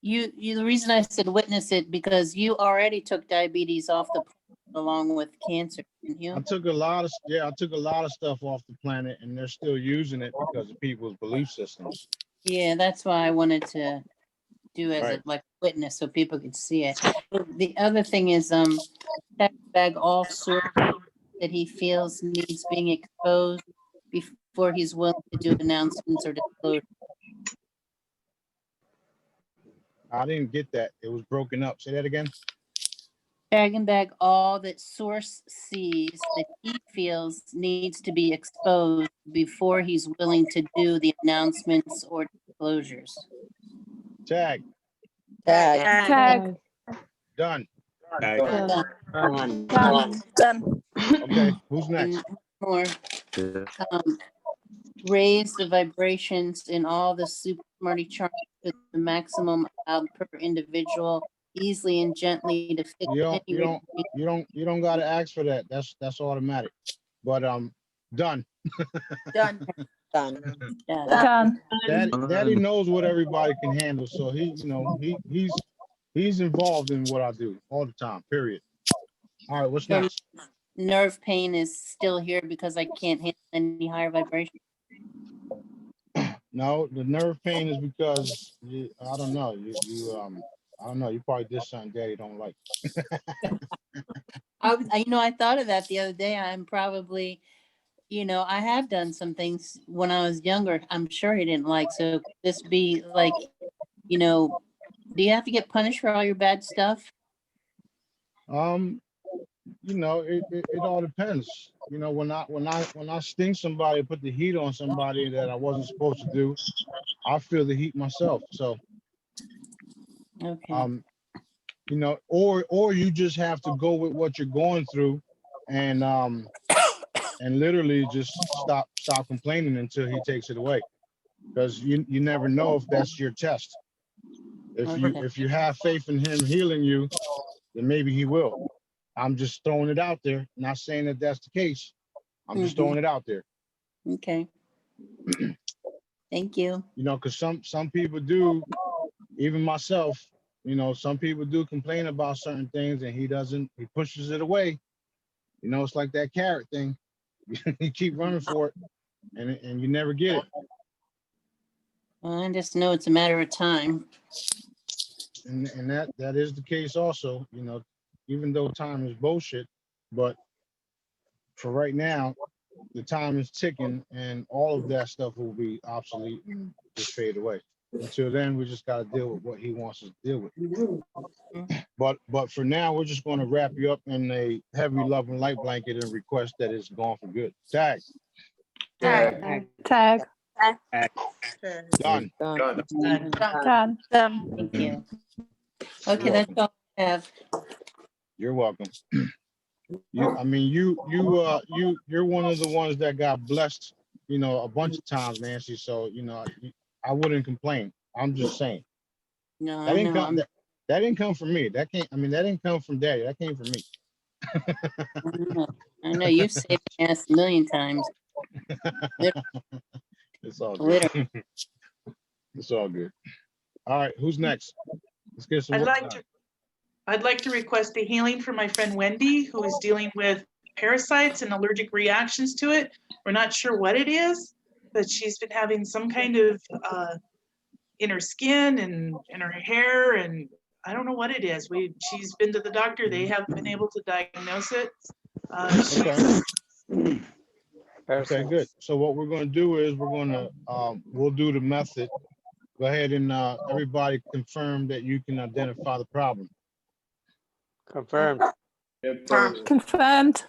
The reason I said witness it because you already took diabetes off the planet along with cancer, didn't you? I took a lot of stuff off the planet, and they're still using it because of people's belief systems. Yeah, that's why I wanted to do as Right. a like witness so people could see it. The other thing is bag all sorts that he feels needs being exposed before he's willing to do announcements or disclosure. I didn't get that. It was broken up. Say that again. Tag and bag all that source sees that he feels needs to be exposed before he's willing to do the announcements or disclosures. Tag. Tag. Done. Done. Okay. Who's next? More. Raise the vibrations in all the super Smarty charms to the maximum allowed per individual, easily and gently to fix You any don't got to ask for that. That's automatic. But done. Done. Done. Daddy knows what everybody can handle, so he's involved in what I do all the time. Period. All right, what's next? nerve pain is still here because I can't handle any higher vibration? No, the nerve pain is because I don't know, I don't know, you probably did something daddy don't like. I thought of that the other day. I'm probably, I have done some things when I was younger. I'm sure he didn't like. So could this be like, do you have to get punished for all your bad stuff? It all depends. When I sting somebody, put the heat on somebody that I wasn't supposed to do, I feel the heat myself. So, Okay. or you just have to go with what you're going through, and literally just stop complaining until he takes it away, because you never know if that's your test. If you have faith in him healing you, then maybe he will. I'm just throwing it out there, not saying that that's the case. I'm just throwing it out there. Okay. Thank you. Because some people do, even myself, some people do complain about certain things, and he pushes it away. It's like that carrot thing. You keep running for it, and you never get it. Well, I just know it's a matter of time. And that is the case also, even though time is bullshit, but for right now, the time is ticking, and all of that stuff will be obsolete and just fade away. Until then, we just got to deal with what he wants us to deal with. But for now, we're just going to wrap you up in a heavy love and light blanket and request that it's gone for good. Tag. Tag. Tag. Done. Done. Thank you. Okay, that's all I have. You're welcome. You're one of the ones that got blessed, a bunch of times, Nancy. So, I wouldn't complain. I'm just saying. No, That I didn't know. come. That didn't come from me. That didn't come from Daddy. That came from me. I know you've saved my ass a million times. It's all good. It's all good. All right, who's next? Let's get some. I'd like to request a healing for my friend Wendy, who is dealing with parasites and allergic reactions to it. We're not sure what it is, but she's been having some kind of in her skin and in her hair, and I don't know what it is. She's been to the doctor. They haven't been able to diagnose it. Okay, good. So what we're going to do is we'll do the method. Go ahead and everybody confirm that you can identify the problem. Confirmed. Confirmed.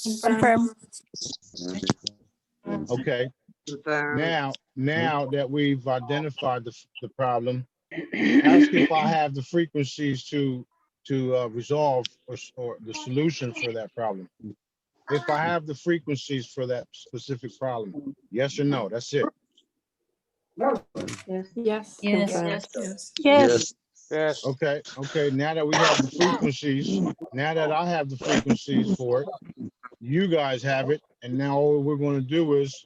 Confirmed. Okay. Now that we've identified the problem, ask if I have the frequencies to resolve or the solution for that problem. If I have the frequencies for that specific problem, yes or no? That's it. Yes. Yes. Yes. Okay. Now that we have the frequencies, now that I have the frequencies for it, you guys have it, and now all we're going to do is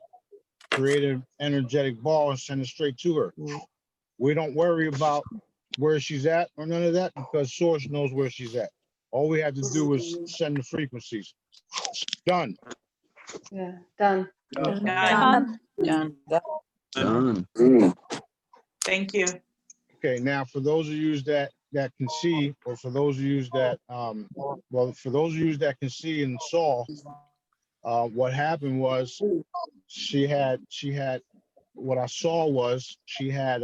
create an energetic ball and send it straight to her. We don't worry about where she's at or none of that, because Source knows where she's at. All we have to do is send the frequencies. Done. Yeah, done. Done. Done. Thank you. Okay, now for those of you that can see, or for those of you that for those of you that can see and saw, what happened was she had what I saw was she had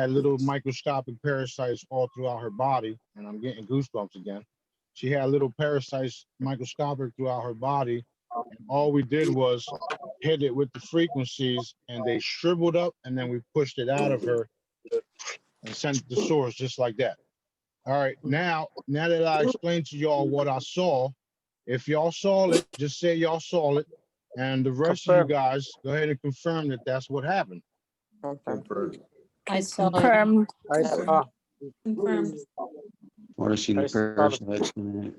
little microscopic parasites all throughout her body, and I'm getting goosebumps again. She had little parasites microscopic throughout her body, and all we did was hit it with the frequencies, and they shriveled up, and then we pushed it out of her and sent it to Source just like that. All right, now that I explained to y'all what I saw, if y'all saw it, just say y'all saw it, and the rest of you guys go ahead and confirm that that's what happened. I saw Confirmed. I saw. Confirmed. Want to see the parasites in it?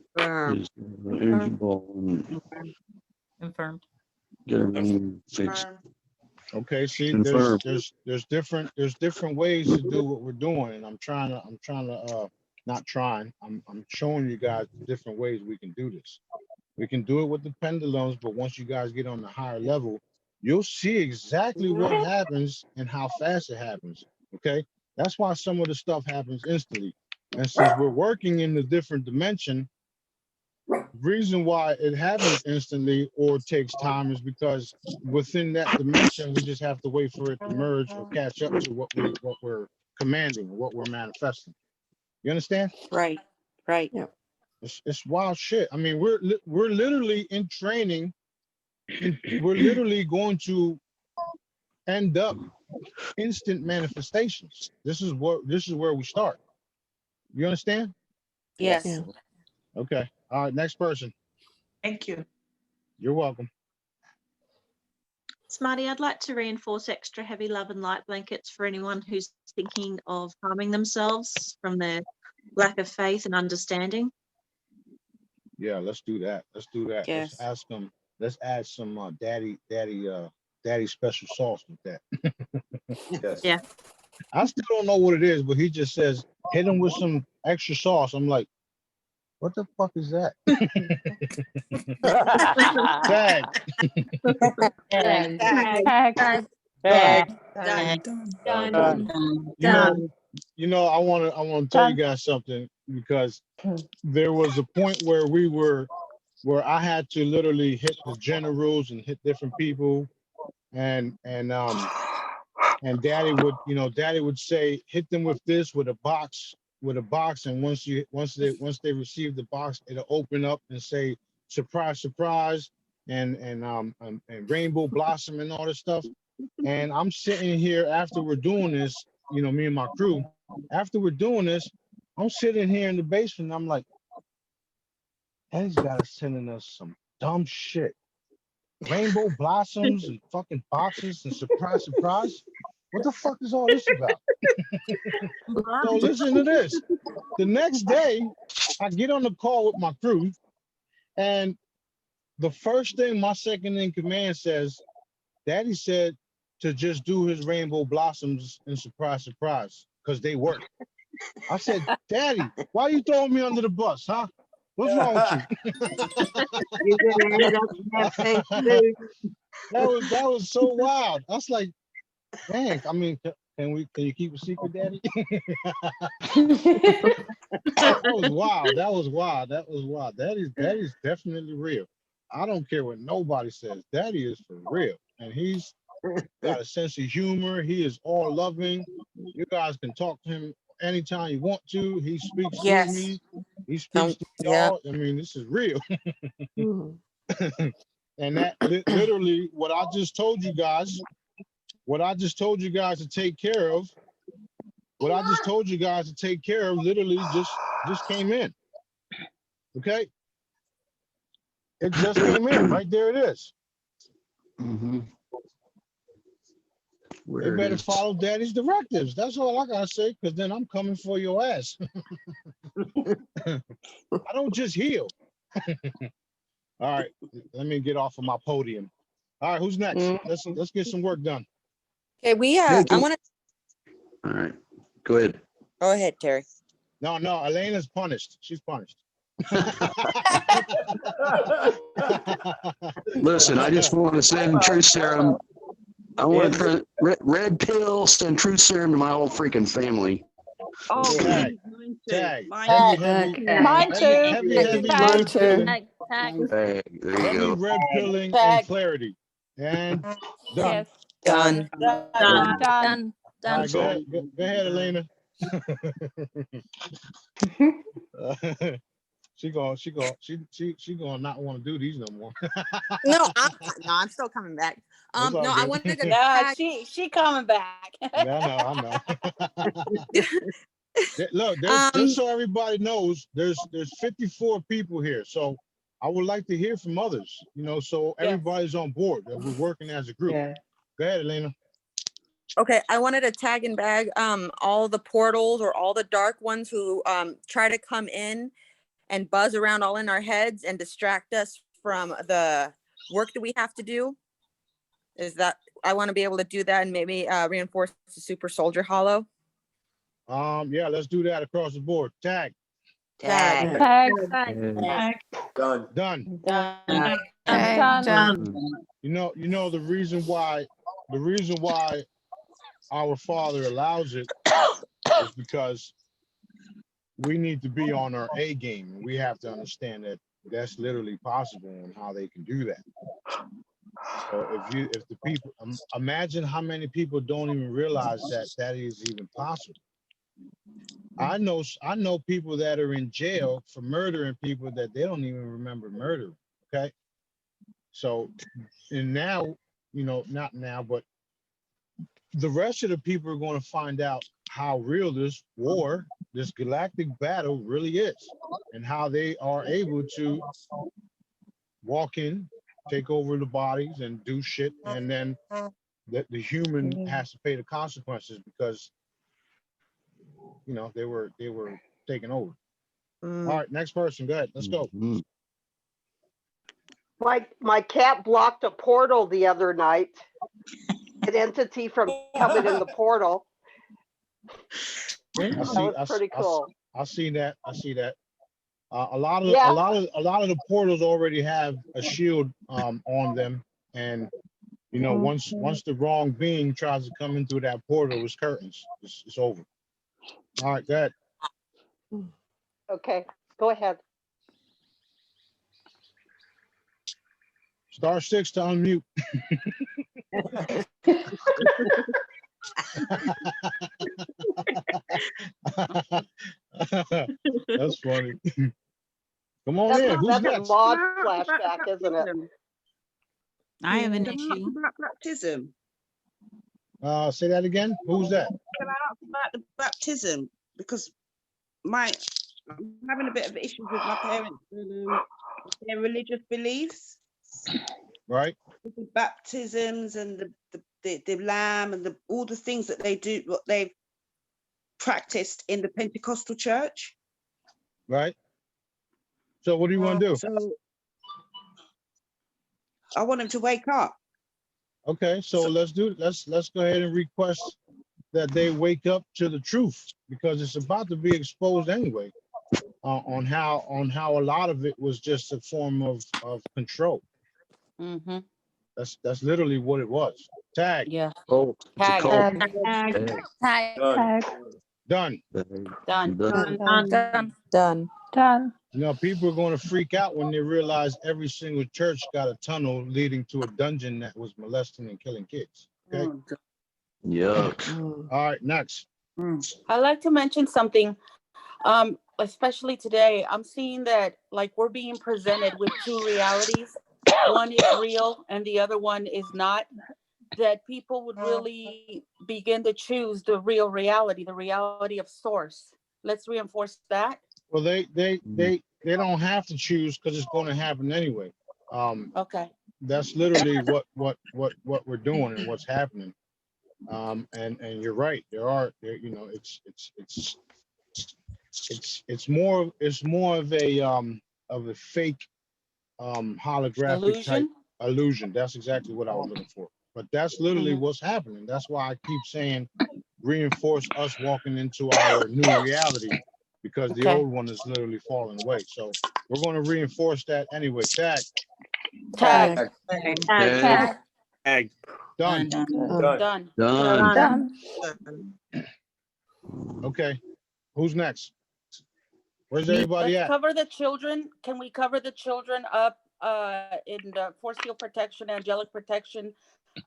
Is eligible and Confirmed. get everything fixed. Okay, see, Confirmed. there's different ways to do what we're doing, and I'm showing you guys different ways we can do this. We can do it with the pendulums, but once you guys get on the higher level, you'll see exactly what happens and how fast it happens. Okay. That's why some of the stuff happens instantly. And since we're working in the different dimension, reason why it happens instantly or takes time is because within that dimension, we just have to wait for it to merge or catch up to what we're commanding, what we're manifesting. You understand? Right, right. Yeah. It's wild shit. I mean, we're literally in training, and we're literally going to end up instant manifestations. This is where we start. You understand? Yes. Yeah. Okay. All right. Next person. Thank you. You're welcome. Smarty, I'd like to reinforce extra heavy love and light blankets for anyone who's thinking of harming themselves from their lack of faith and understanding. Yeah, let's do that. Let's do that. Yes. Let's ask them. Let's add some daddy special sauce with that. Yes. Yeah. I still don't know what it is, but he just says hit him with some extra sauce. I'm like, what the fuck is that? Tag. You know, I want to tell you guys something, because there was a point where I had to literally hit the generals and hit different people, and daddy would say hit them with this with a box, and once they receive the box, it'll open up and say surprise, surprise, and rainbow blossom and all this stuff. And I'm sitting here after we're doing this, me and my crew, after we're doing this, I'm sitting here in the basement, and I'm like, Eddie's got us sending us some dumb shit. Rainbow blossoms and fucking boxes and surprise, surprise. What the fuck is all this about? So listen to this. The next day, I get on the call with my crew, and the first thing my second in command says, Daddy said to just do his rainbow blossoms and surprise, surprise, because they work. I said, Daddy, why are you throwing me under the bus, huh? What's wrong with you? That was so wild. I was like, dang, I mean, can you keep a secret, Daddy? That was wild. That was wild. Daddy's definitely real. I don't care what nobody says. Daddy is for real. And he's got a sense of humor. He is all loving. You guys can talk to him anytime you want to. He speaks to me. He speaks to y'all. I mean, this is real. And that literally what I just told you guys to take care of, literally just came in. Okay? It just came in. Right there it is. Mm-hmm. You better follow Daddy's directives. That's all I gotta say, because then I'm coming for your ass. I don't just heal. All right, let me get off of my podium. All right, who's next? Let's get some work done. Okay, I want to. All right, go ahead. Go ahead, Terry. No, Elena's punished. She's punished. Listen, I just want to send truth serum. I want to red pill, send truth serum to my whole freaking family. Oh, Tag. Mine too. Hey, there you Heavy go. red pilling and clarity. And done. Done. Done. All right, go ahead, Elena. She gonna not want to do these no more. No, I'm still coming back. I wanted to Yeah, she coming back. I know. Look, just so everybody knows, there's 54 people here, so I would like to hear from others. So everybody's on board that we're working as a group. Yeah. Go ahead, Elena. Okay, I wanted to tag and bag all the portals or all the dark ones who try to come in and buzz around all in our heads and distract us from the work that we have to do. I want to be able to do that and maybe reinforce the super soldier hollow. Yeah, let's do that across the board. Tag. Tag. Tag. Tag. Done. Done. Done. You know the reason why our Father allows it is because we need to be on our A game. And we have to understand that that's literally possible and how they can do that. So if the people, imagine how many people don't even realize that that is even possible. I know people that are in jail for murdering people that they don't even remember murdering. Okay. So, and now, not now, but the rest of the people are going to find out how real this war, this galactic battle really is, and how they are able to walk in, take over the bodies and do shit, and then that the human has to pay the consequences because they were taken over. All right, next person, go ahead. Let's go. My cat blocked a portal the other night. An entity from coming in the portal. That was pretty cool. I see that. A lot of the portals already have a shield on them, and once the wrong being tries to come in through that portal, it's curtains. It's over. All right, go ahead. Okay, go ahead. Star 6 to unmute. That's funny. Come on in. Who's That's a next? mod flashback, isn't it? I have an issue. Baptism. Say that again. Who's that? About the baptism, because I'm having a bit of issues with my parents and their religious beliefs. Right. With the baptisms and the lamb and all the things that they do, what they've practiced in the Pentecostal church. Right. So what do you want to do? So I want them to wake up. Okay, so let's go ahead and request that they wake up to the truth, because it's about to be exposed anyway, on how a lot of it was just a form of control. Mm-hmm. That's literally what it was. Tag. Yeah. Oh, it's a Tag. cult. Tag. Done. Done. People are going to freak out when they realize every single church got a tunnel leading to a dungeon that was molesting and killing kids. Okay. Yuck. All right, next. I'd like to mention something. Especially today, I'm seeing that like we're being presented with two realities. One is real and the other one is not. That people would really begin to choose the real reality, the reality of source. Let's reinforce that. Well, they don't have to choose, because it's going to happen anyway. Okay. That's literally what we're doing and what's happening. And you're right. It's more of a fake holographic illusion? type illusion. That's exactly what I was looking for. But that's literally what's happening. That's why I keep saying reinforce us walking into our new reality, because the old one is literally falling away. So we're going to reinforce that anyway. Tag. Done. Okay. Who's next? Where's everybody Let's at? cover the children. Can we cover the children up in the force field protection, angelic protection,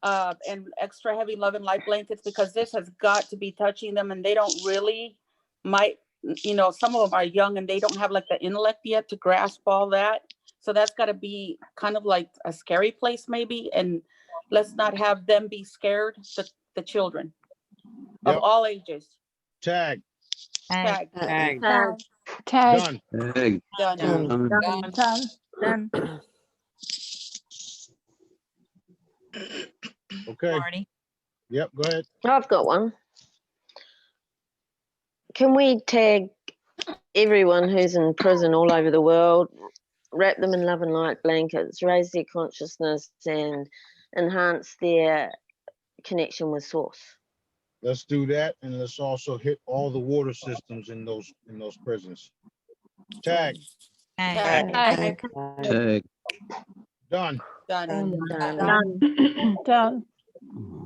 and extra heavy love and light blankets, because this has got to be touching them, and they don't really some of them are young and they don't have like the intellect yet to grasp all that. So that's got to be kind of like a scary place maybe, and let's not have them be scared, the children of all ages. Tag. Done. Okay. Marty. Yep, go ahead. I've got one. Can we tag everyone who's in prison all over the world, wrap them in love and light blankets, raise their consciousness, and enhance their connection with source? Let's do that, and let's also hit all the water systems in those prisons. Tag. Tag. Tag. Tag. Done. Done. Done.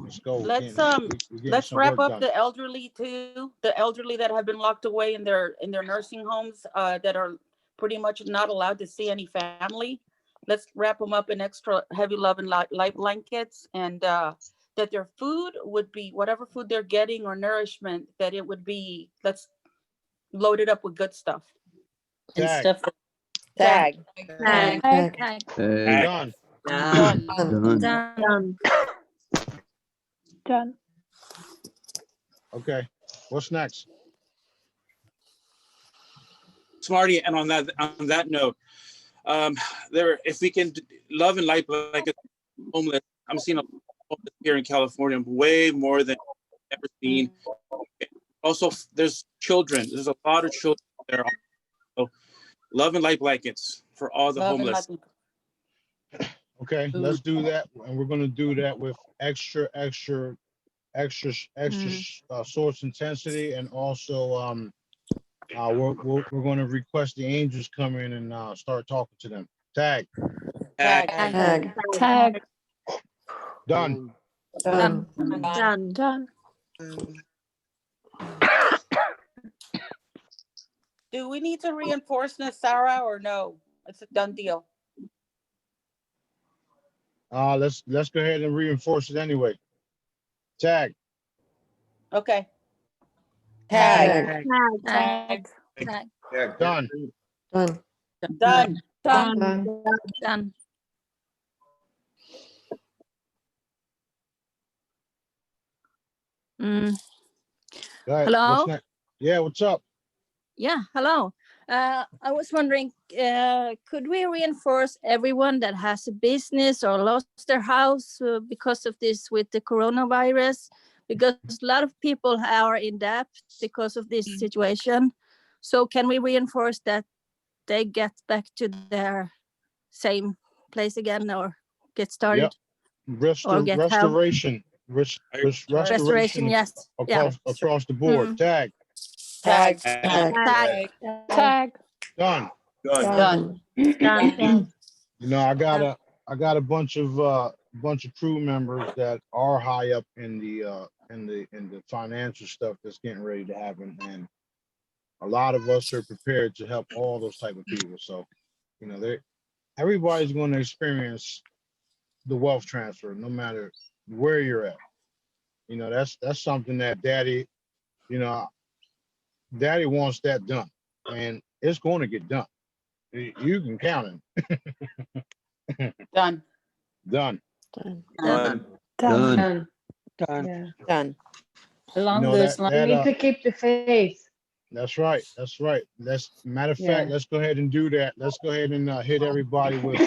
Let's go. Let's We're getting let's some wrap work up done. the elderly too. The elderly that have been locked away in their nursing homes that are pretty much not allowed to see any family. Let's wrap them up in extra heavy love and light blankets, and that their food would be whatever food they're getting or nourishment, that it would be, let's load it up with good stuff. And Tag. stuff. Tag. Tag. Tag. Done. Done. Done. Okay. What's next? Smarty, and on that note, there, if we can love and light like homeless, I'm seeing a homeless here in California way more than I've ever seen. Also, there's children. There's a lot of children there. So, love and light blankets for all the homeless. Okay, let's do that, and we're gonna do that with extra source intensity, and also we're going to request the angels come in and start talking to them. Tag. Tag. Done. Done. Do we need to reinforce this, Sarah, or no? It's a done deal. Let's go ahead and reinforce it anyway. Tag. Okay. Tag. Done. Done. Go ahead. Hello? What's next? Yeah, what's up? Yeah, hello. I was wondering, could we reinforce everyone that has a business or lost their house because of this with the coronavirus? Because a lot of people are in debt because of this situation. So can we reinforce that they get back to their same place again or get started? Yep. Or get help? Restoration. Restoration, yes. Across the board. Tag. Tag. Done. You know, I got a bunch of crew members that are high up in the financial stuff that's getting ready to happen, and a lot of us are prepared to help all those type of people. So, you know, everybody's going to experience the wealth transfer, no matter where you're at. You know, that's something that Daddy wants that done, and it's going to get done. You can count him. Done. Done. Along You know, those lines. we need to keep the faith. That's right. Matter of fact, let's go ahead and do that. Let's go ahead and hit everybody with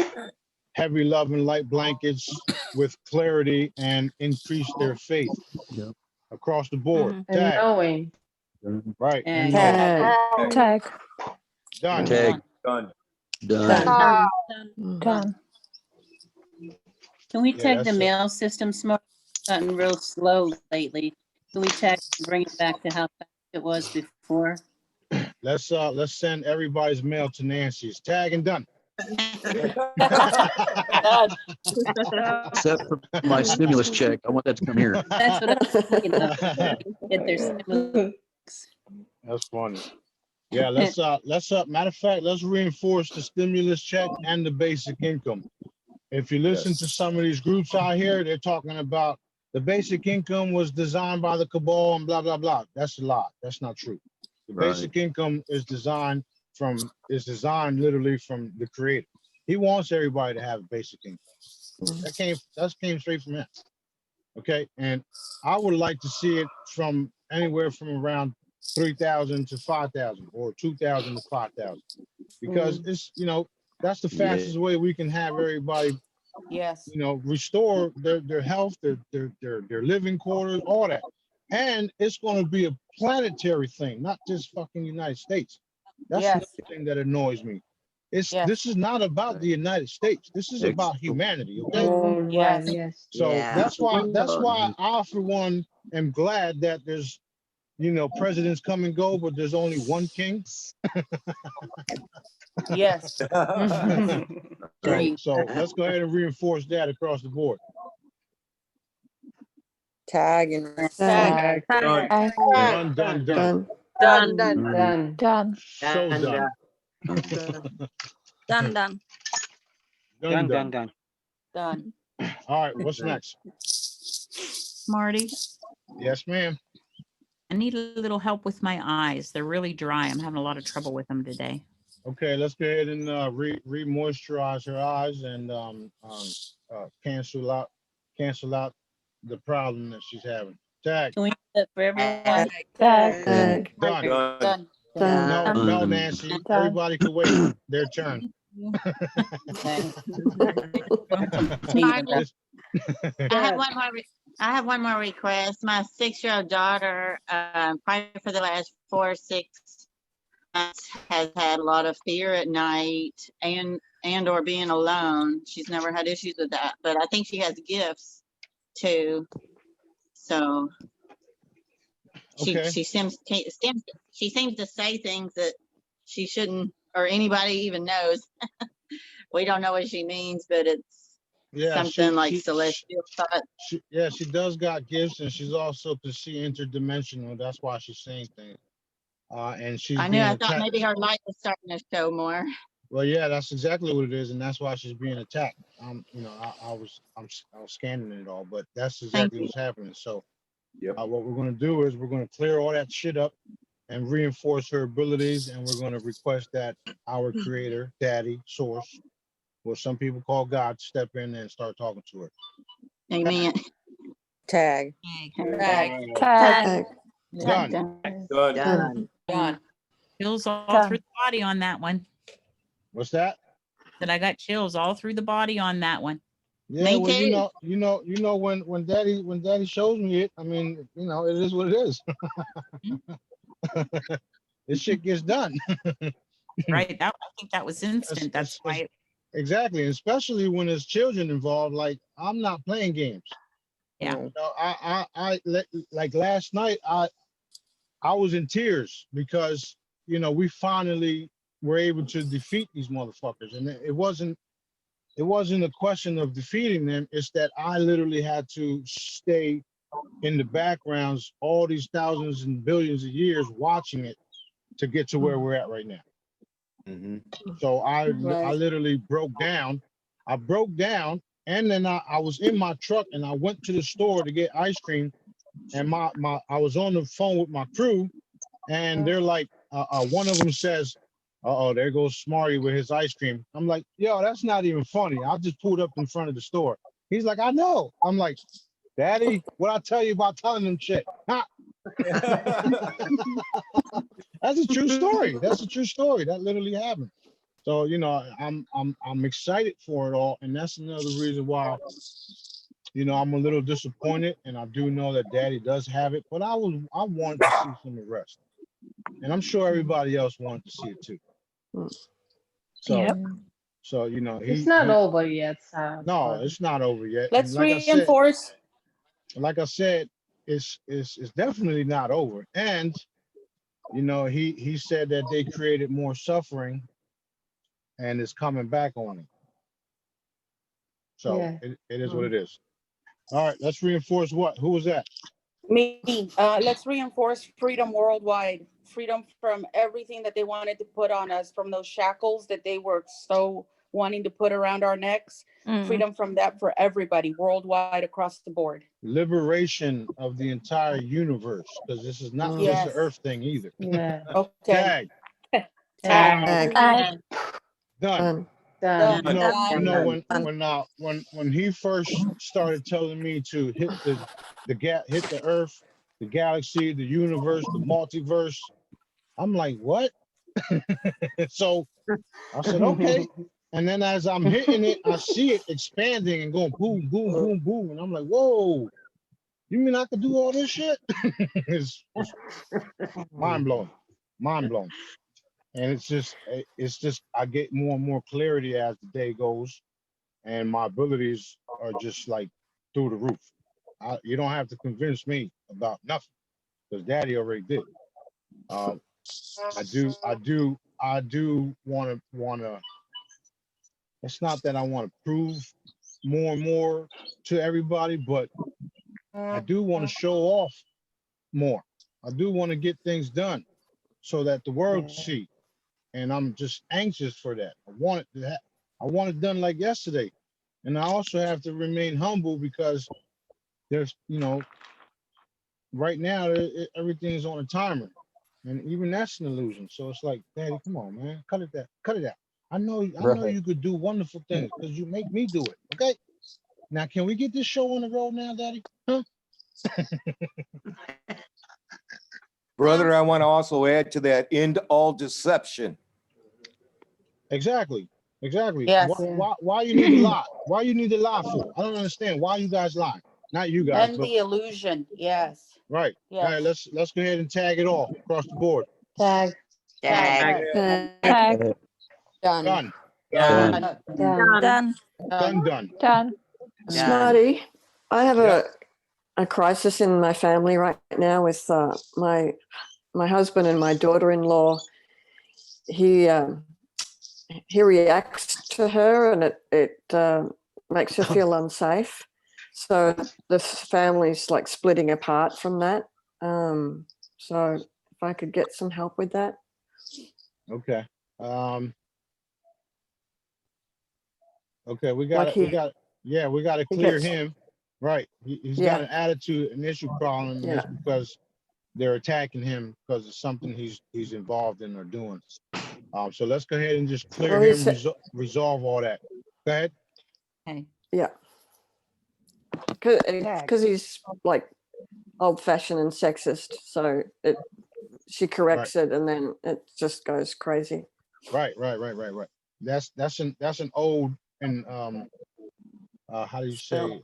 heavy love and light blankets with clarity and increase their faith across the board. Tag. Knowing. Right. And Tag. Done. Tag. Done. can we Yeah, tag the that's mail system smart? Gotten real slow lately. Can we tag, bring it back to how fast it was before? Let's send everybody's mail to Nancy's. Tag and done. Except for my stimulus check. I want that to come here. That's what I was thinking of. Get their stimulus. That's funny. Yeah, let's matter of fact, let's reinforce the stimulus check and the basic income. If you listen to some of these groups out here, they're talking about the basic income was designed by the cabal and blah blah blah. That's a lie. That's not true. The basic income is designed literally from the creator. He wants everybody to have basic income. That came straight from him. Okay, and I would like to see it from anywhere from around 3,000 to 5,000 or 2,000 to 5,000, because it's, you know, that's the fastest way we can have everybody, Yes. you know, restore their health, their living quarters, all that. And it's going to be a planetary thing, not just fucking United States. That's Yes. the thing that annoys me. This is not about the United States. This is about humanity. Okay. Yes. So that's why I, for one, am glad that there's you know, presidents come and go, but there's only one king. Yes. So let's go ahead and reinforce that across the board. Tag and Tag. Tag. Done, done, done. Done, done, done. Done. So done. Done, done. Done, done. Done. All right, what's next? Smarty, Yes, ma'am. I need a little help with my eyes. They're really dry. I'm having a lot of trouble with them today. Okay, let's go ahead and re-moisturize her eyes and cancel out the problem that she's having. Tag. Can we do that for everyone? Tag. Done. Done. No, Nancy. Everybody can wait their turn. I have one more request. My 6-year-old daughter, probably for the last 4 or 6 months, has had a lot of fear at night and or being alone. She's never had issues with that, but I think she has gifts too. So she seems to say things that she shouldn't, or anybody even knows. We don't know what she means, but it's something like celestial thought. She does got gifts, and she's also to see interdimensional. That's why she's saying things. And she's. I thought maybe her light was starting to show more. Well, yeah, that's exactly what it is, and that's why she's being attacked. You know, I was scanning it all, but that's exactly what's happening. So, what we're going to do is we're going to clear all that shit up and reinforce her abilities, and we're going to request that our creator, daddy, source, what some people call God, step in and start talking to her. Amen. Tag. Tag. Done. Chills all through the body on that one. What's that? That I got chills all through the body on that one. Yeah, well, you know, when daddy shows me it, I mean, you know, it is what it is. This shit gets done. Right. I think that was instant. That's why. Exactly, especially when there's children involved. Like, I'm not playing games. Yeah. You know, I like last night, I was in tears because, you know, we finally were able to defeat these motherfuckers, and it wasn't a question of defeating them. It's that I literally had to stay in the backgrounds all these thousands and billions of years watching it to get to where we're at right now. So I literally broke down. I broke down, and then I was in my truck, and I went to the store to get ice cream, and I was on the phone with my crew, and they're like, one of them says, "Uh-oh, there goes Smarty with his ice cream." I'm like, "Yo, that's not even funny. I just pulled up in front of the store." He's like, "I know." I'm like, "Daddy, what I tell you about telling them shit?" Huh? That's a true story. That's a true story. That literally happened. So, you know, I'm excited for it all, and that's another reason why, you know, I'm a little disappointed, and I do know that Daddy does have it, but I wanted to see some of the rest, and I'm sure everybody else wanted to see it too. So, you know, it's not over yet. No, it's not over yet. Let's reinforce. Like I said, it's definitely not over, and you know, he said that they created more suffering, and it's coming back on him. So it is what it is. All right, let's reinforce what? Who was that? Me. Let's reinforce freedom worldwide. Freedom from everything that they wanted to put on us, from those shackles that they were so wanting to put around our necks. Freedom from that for everybody worldwide across the board. Liberation of the entire universe, because this is not just an Earth thing either. Yeah. Okay. Tag. Done. Done. You know, when he first started telling me to hit the Earth, the galaxy, the universe, the multiverse, I'm like, what? So I said, okay. And then as I'm hitting it, I see it expanding and going boom, boom, boom, boom. And I'm like, whoa, you mean I could do all this shit? It's mind blowing. And it's just I get more and more clarity as the day goes, and my abilities are just like through the roof. You don't have to convince me about nothing. because Daddy already did. I do want to. It's not that I want to prove more and more to everybody, but I do want to show off more. I do want to get things done so that the world can see. And I'm just anxious for that. I want it done like yesterday. And I also have to remain humble because there's, right now everything is on a timer, and even that's an illusion. So it's like, Daddy, come on, man, cut it out. I know you could do wonderful things because you make me do it. Okay. Now, can we get this show on the road now, Daddy? Huh? Brother, I want to also add to that, end all deception. Exactly. Yes. Why you need to lie? Why you need to lie for? I don't understand. Why you guys lie? Not you guys, And but the illusion. Yes. right. Yes. All right, let's go ahead and tag it all across the board. Tag. Tag. Tag. Done. Done. Done. Smarty, I have a crisis in my family right now with my husband and my daughter-in-law. He reacts to her, and it makes her feel unsafe. So the family's like splitting apart from that. So if I could get some help with that. Okay. Okay, we got to clear him. Right. He's got an attitude, an issue problem, and it's because they're attacking him because of something he's involved in or doing. So let's go ahead and just clear him, resolve all that. Go ahead. Okay. Yeah. Because he's like old-fashioned and sexist, so she corrects it, and then it just goes crazy. Right. That's an old and how do you say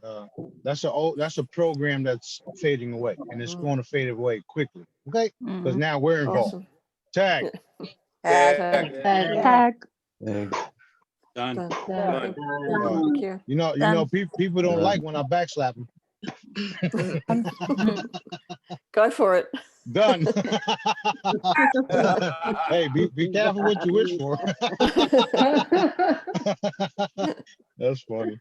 that's a program that's fading away, and it's going to fade away quickly. Okay, because now we're involved. Awesome. Tag. Tag. Done. Thank you. People don't like when I backslap them. Go for it. Done. Hey, be careful what you wish for. That's funny.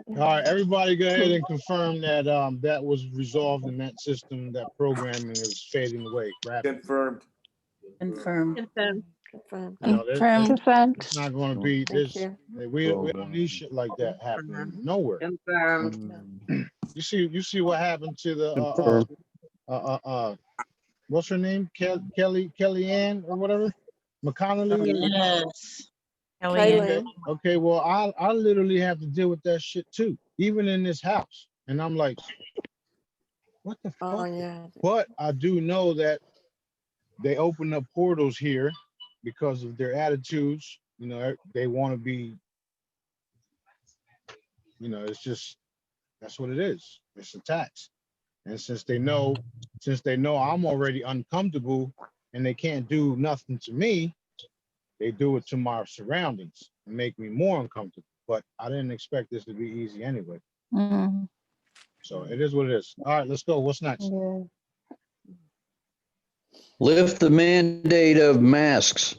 All right, everybody go ahead and confirm that that was resolved in that system, that programming is fading away rapidly. Confirmed. It's not going to be this. We don't need shit like that happening nowhere. You see what happened to the what's her name? Kellyanne or whatever? McConnelly? Yes. Okay, well, I literally have to deal with that shit too, even in this house. And I'm like, what the fuck? Oh, yeah. But I do know that they open up portals here because of their attitudes. They want to be, it's just, that's what it is. It's a tax. And since they know I'm already uncomfortable and they can't do nothing to me, they do it to my surroundings and make me more uncomfortable. But I didn't expect this to be easy anyway. So it is what it is. All right, let's go. What's next? Lift the mandate of masks.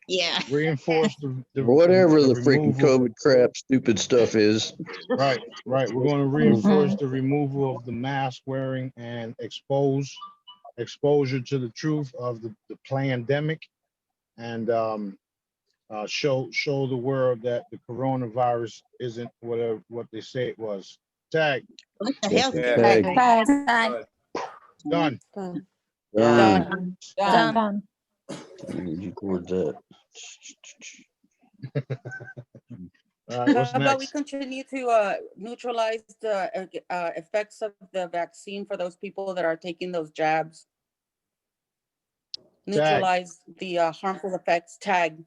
Yeah. Reinforce whatever the freaking COVID crap, stupid stuff is. Right. We're going to reinforce the removal of the mask wearing and exposure to the truth of the pandemic, and show the world that the coronavirus isn't what they say it was. Tag. What the hell? Done. Done. Record that. All right, what's How about we next? continue to neutralize the effects of the vaccine for those people that are taking those jabs? Neutralize the harmful effects. Tag.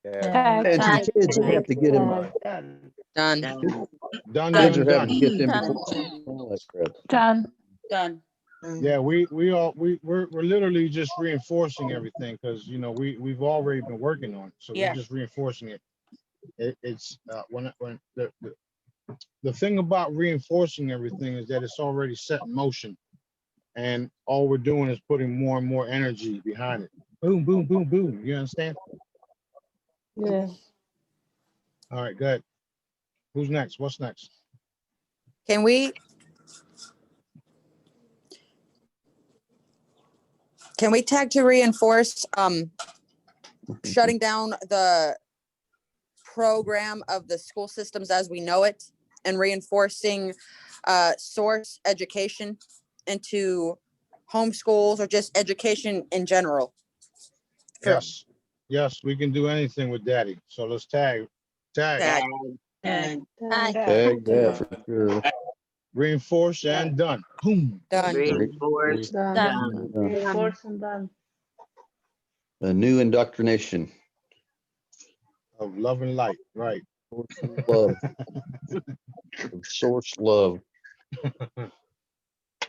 And to kids that have to get them. Done. Kids are having to get them before all that crap. Done. Yeah, we're literally just reinforcing everything because we've already been working on it, so we're just reinforcing it. It's when the thing about reinforcing everything is that it's already set in motion. And all we're doing is putting more and more energy behind it. Boom, boom, boom, boom. You understand? Yeah. All right, good. Who's next? What's next? Can we tag to reinforce shutting down the program of the school systems as we know it and reinforcing source education into homeschools or just education in general? Yes. Yes, we can do anything with daddy. So let's tag. Tag. Tag. Tag that for sure. Reinforce and done. Boom. Done. Reinforced. Done. Done. Reinforce and done. A new indoctrination. Of love and light, right. Love. Of source love.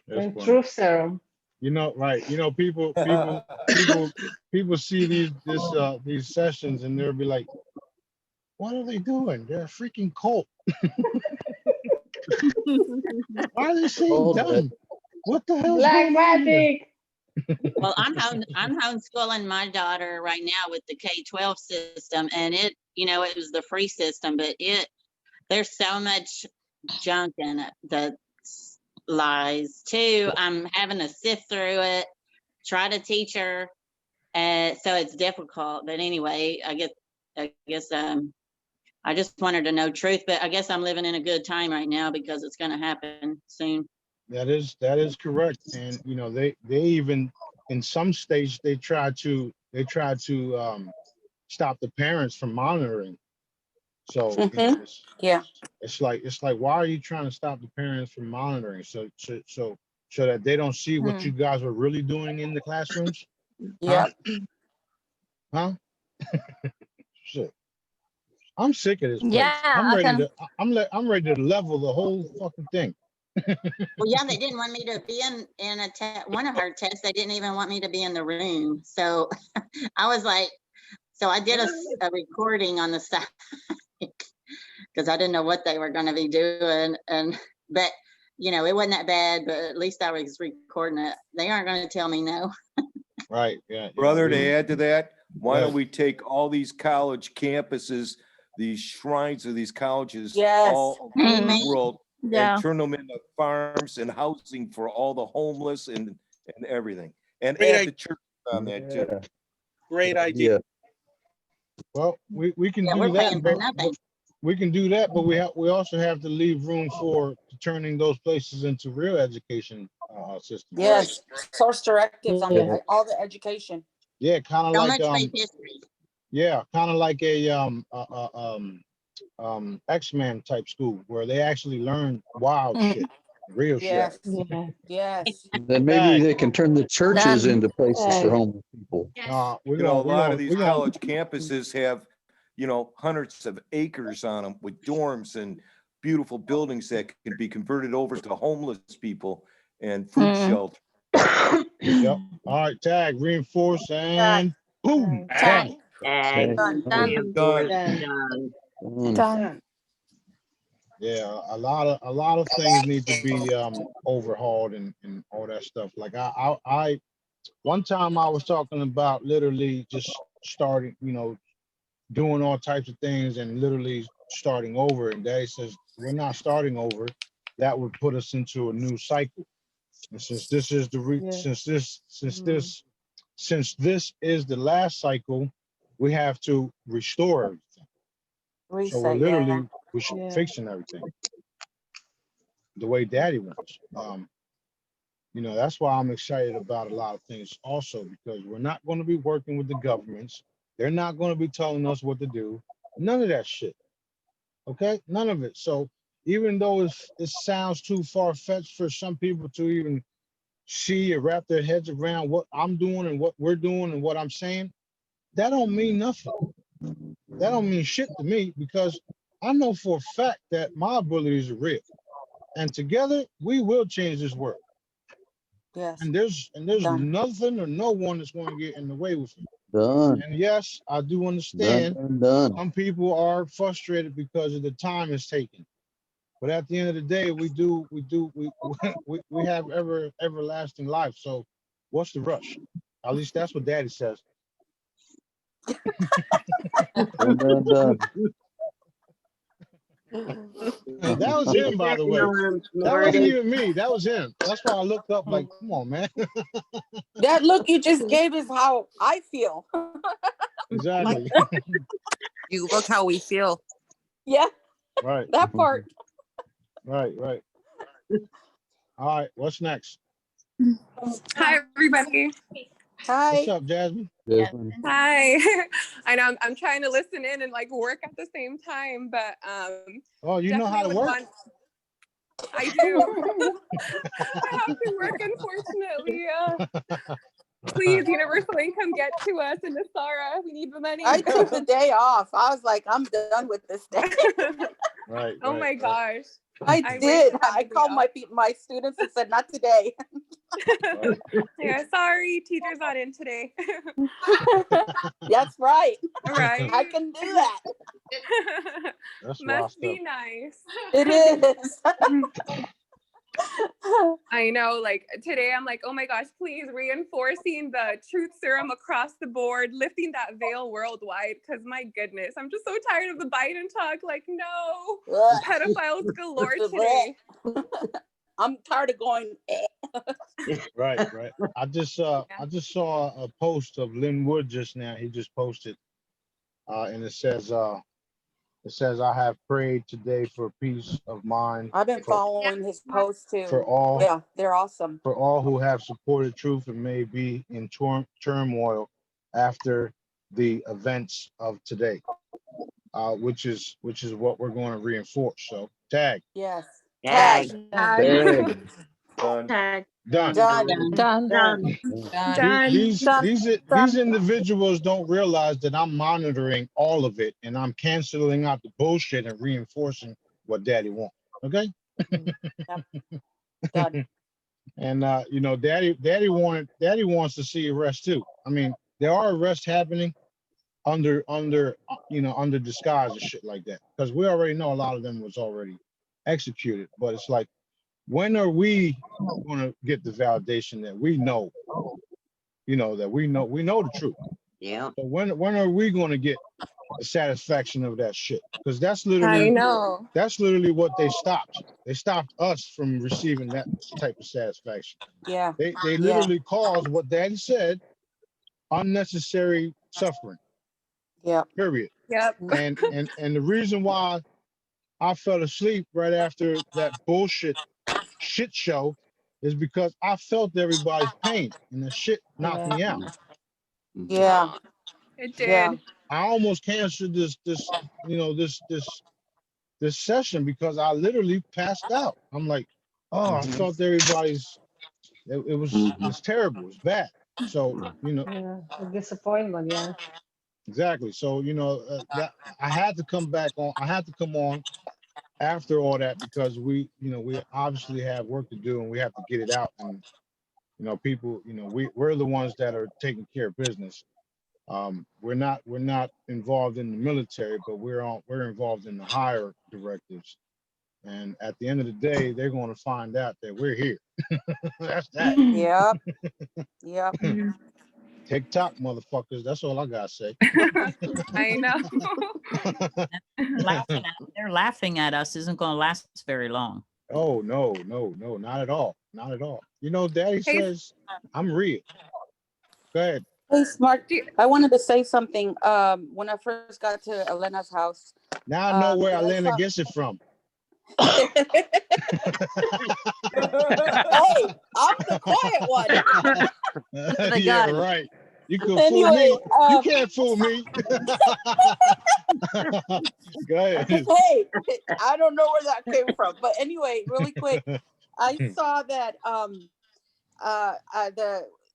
And truth serum. You know, right. You know, people see these sessions and they'll be like, what are they doing? They're a freaking cult. Why are they saying done? What the hell? Black magic. Well, I'm homeschooling my daughter right now with the K-12 system, and it was the free system, but there's so much junk in it that's lies too. I'm having to sift through it, try to teach her, so it's difficult. But anyway, I guess I just wanted to know truth, but I guess I'm living in a good time right now because it's going to happen soon. That is correct. And you know, they even in some states they try to stop the parents from monitoring. So you know, it's like why are you trying to stop the parents from monitoring? So that they don't see what you guys are really doing in the classrooms? Yeah. Huh? Shit. I'm sick of this place. Yeah, I'm ready to level the whole fucking thing. Well, yeah, they didn't want me to be in one of her tests. They didn't even want me to be in the room. So I was like, so I did a recording on the side because I didn't know what they were going to be doing. But it wasn't that bad, but at least I was recording it. They aren't going to tell me no. Right. Yeah. Brother, to add to that, why don't we take all these college campuses, these shrines of these colleges all over the world, and turn them into farms and housing for all the homeless and everything, and add the church on that too. Great idea. Well, we can do that, but we can do that, but we also have to leave room for turning those places into real education systems. Yes, source directives on all the education. Yeah, kind of like history. Yeah, kind of like a X-Men type school where they actually learn wild shit, real Yes. shit. Yes. Then maybe they can turn the churches into places for homeless people. A lot of these college campuses have, hundreds of acres on them with dorms and beautiful buildings that can be converted over to homeless people and food shelter. Yep. All right, tag, reinforce, and boom. Tag. Done. Yeah, a lot of things need to be overhauled and all that stuff. Like I one time I was talking about literally just starting, doing all types of things and literally starting over. And Daddy says, we're not starting over. That would put us into a new cycle. And since this is since this is the last cycle, we have to restore everything. So we're literally fixing everything the way Daddy wants. That's why I'm excited about a lot of things also, because we're not going to be working with the governments. They're not going to be telling us what to do. None of that shit. Okay? None of it. So even though it sounds too far-fetched for some people to even see or wrap their heads around what I'm doing and what we're doing and what I'm saying, that don't mean nothing. That don't mean shit to me, because I know for a fact that my abilities are real. And together we will change this world. Yes. And there's nothing or no one that's going to get in the way with it. Done. And yes, I do understand Done. some people are frustrated because of the time it's taking. But at the end of the day, we have everlasting life. So what's the rush? At least that's what Daddy says. Done. That was him, by the way. That wasn't even me. That was him. That's why I looked up like, come on, man. That look you just gave is how I feel. Exactly. You look how we feel. Yeah, Right. that part. Right. All right. What's next? Hi, everybody. Hi. What's up, Jasmine? Jasmine. Hi. I know I'm trying to listen in and like work at the same time, but Oh, you know how to work? I do. I have to work, unfortunately. Please, Universal Income, get to us in Nasara. We need the money. I took the day off. I was like, I'm done with this day. Right. Oh my gosh. I did. I called my students and said, not today. Yeah, sorry, teacher's not in today. That's right. Right. I can do that. Must be nice. It is. I know, like today I'm like, oh my gosh, please reinforcing the truth serum across the board, lifting that veil worldwide, because my goodness, I'm just so tired of the Biden talk. Like, no, pedophiles galore today. I'm tired of going. Right. I just saw a post of Lynn Wood just now. He just posted, and it says, I have prayed today for peace of mind. I've been following his posts too. For all, yeah, they're awesome. For all who have supported truth and may be in turmoil after the events of today, which is what we're going to reinforce. So tag. Yes. Tag. Tag. Done. These individuals don't realize that I'm monitoring all of it and I'm canceling out the bullshit and reinforcing what Daddy wants. Okay. Done. And Daddy wants to see arrests too. I mean, there are arrests happening under disguise and shit like that, because we already know a lot of them was already executed. But it's like, when are we going to get the validation that we know, that we know the truth? Yeah. So when are we going to get the satisfaction of that shit? Because that's literally what they stopped. They stopped us from receiving that type of satisfaction. Yeah. They literally caused what Daddy said, unnecessary suffering. Yeah. Period. Yep. And the reason why I fell asleep right after that bullshit shit show is because I felt everybody's pain and the shit knocked me out. Yeah. It did. Yeah. I almost canceled this session because I literally passed out. I'm like, oh, I felt everybody's. It was terrible. It was bad. So a disappointment. Yeah. Exactly. So that I had to come back on. I had to come on after all that because we obviously have work to do and we have to get it out. And people, we're the ones that are taking care of business. We're not involved in the military, but we're involved in the higher directives. And at the end of the day, they're going to find out that we're here. That's that. Yep. Yep. TikTok, motherfuckers. That's all I gotta say. I know. They're laughing at us isn't going to last very long. Oh, no, not at all. Not at all. Daddy says I'm real. Go ahead. Hey, Smarty, I wanted to say something. When I first got to Elena's house. Now I know where Elena gets it from. Hey, I'm the quiet one. Yeah, right. You can fool me. You can't fool me. Go ahead. Hey, I don't know where that came from, but anyway, really quick, I saw that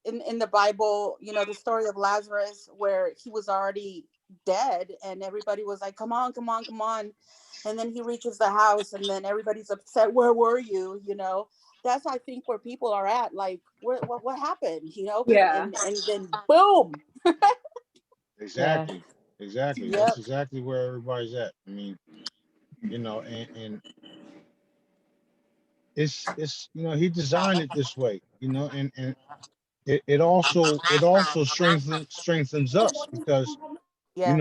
in the Bible, the story of Lazarus where he was already dead, and everybody was like, "Come on, come on, come on!" And then he reaches the house, and then everybody's upset. Where were you? That's I think where people are at. Like, what happened? Yeah. And then boom. Exactly. Exactly. Yep. That's exactly where everybody's at. I mean, and it's he designed it this way, and it also strengthens us because Yes.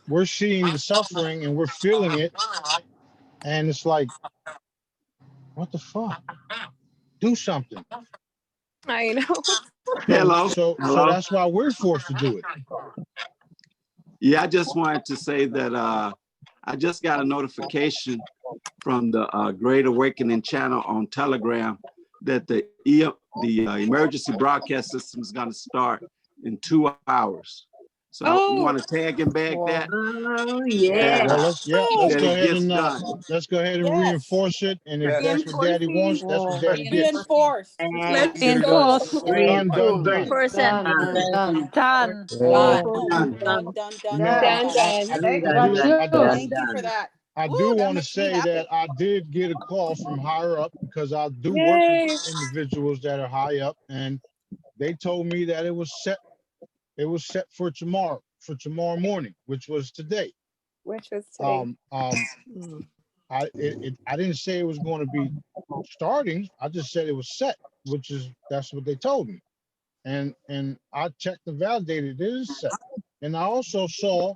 we're seeing the suffering and we're feeling it, and it's like, what the fuck? Do something. I know. So Hello. that's why we're forced to do it. Yeah, I just wanted to say that I just got a notification from the Great Awakening channel on Telegram that the emergency broadcast system is going to start in 2 hours. So you want to tag and bag that? Oh Yeah. Well, let's go That it ahead gets and done. reinforce it. And if that's what Daddy wants, that's what Daddy gets. Reinforce. Let's Enforce. Done, done, done. Person. Done. Done. Done. Thank you for that. I Ooh, do that want to makes me say happy. that I did get a call from higher up because I do work with individuals that are high up, and they told me that it was set. It was set for tomorrow morning, which was today. Which was today. I didn't say it was going to be starting. I just said it was set, that's what they told me. And I checked and validated it is set. And I also saw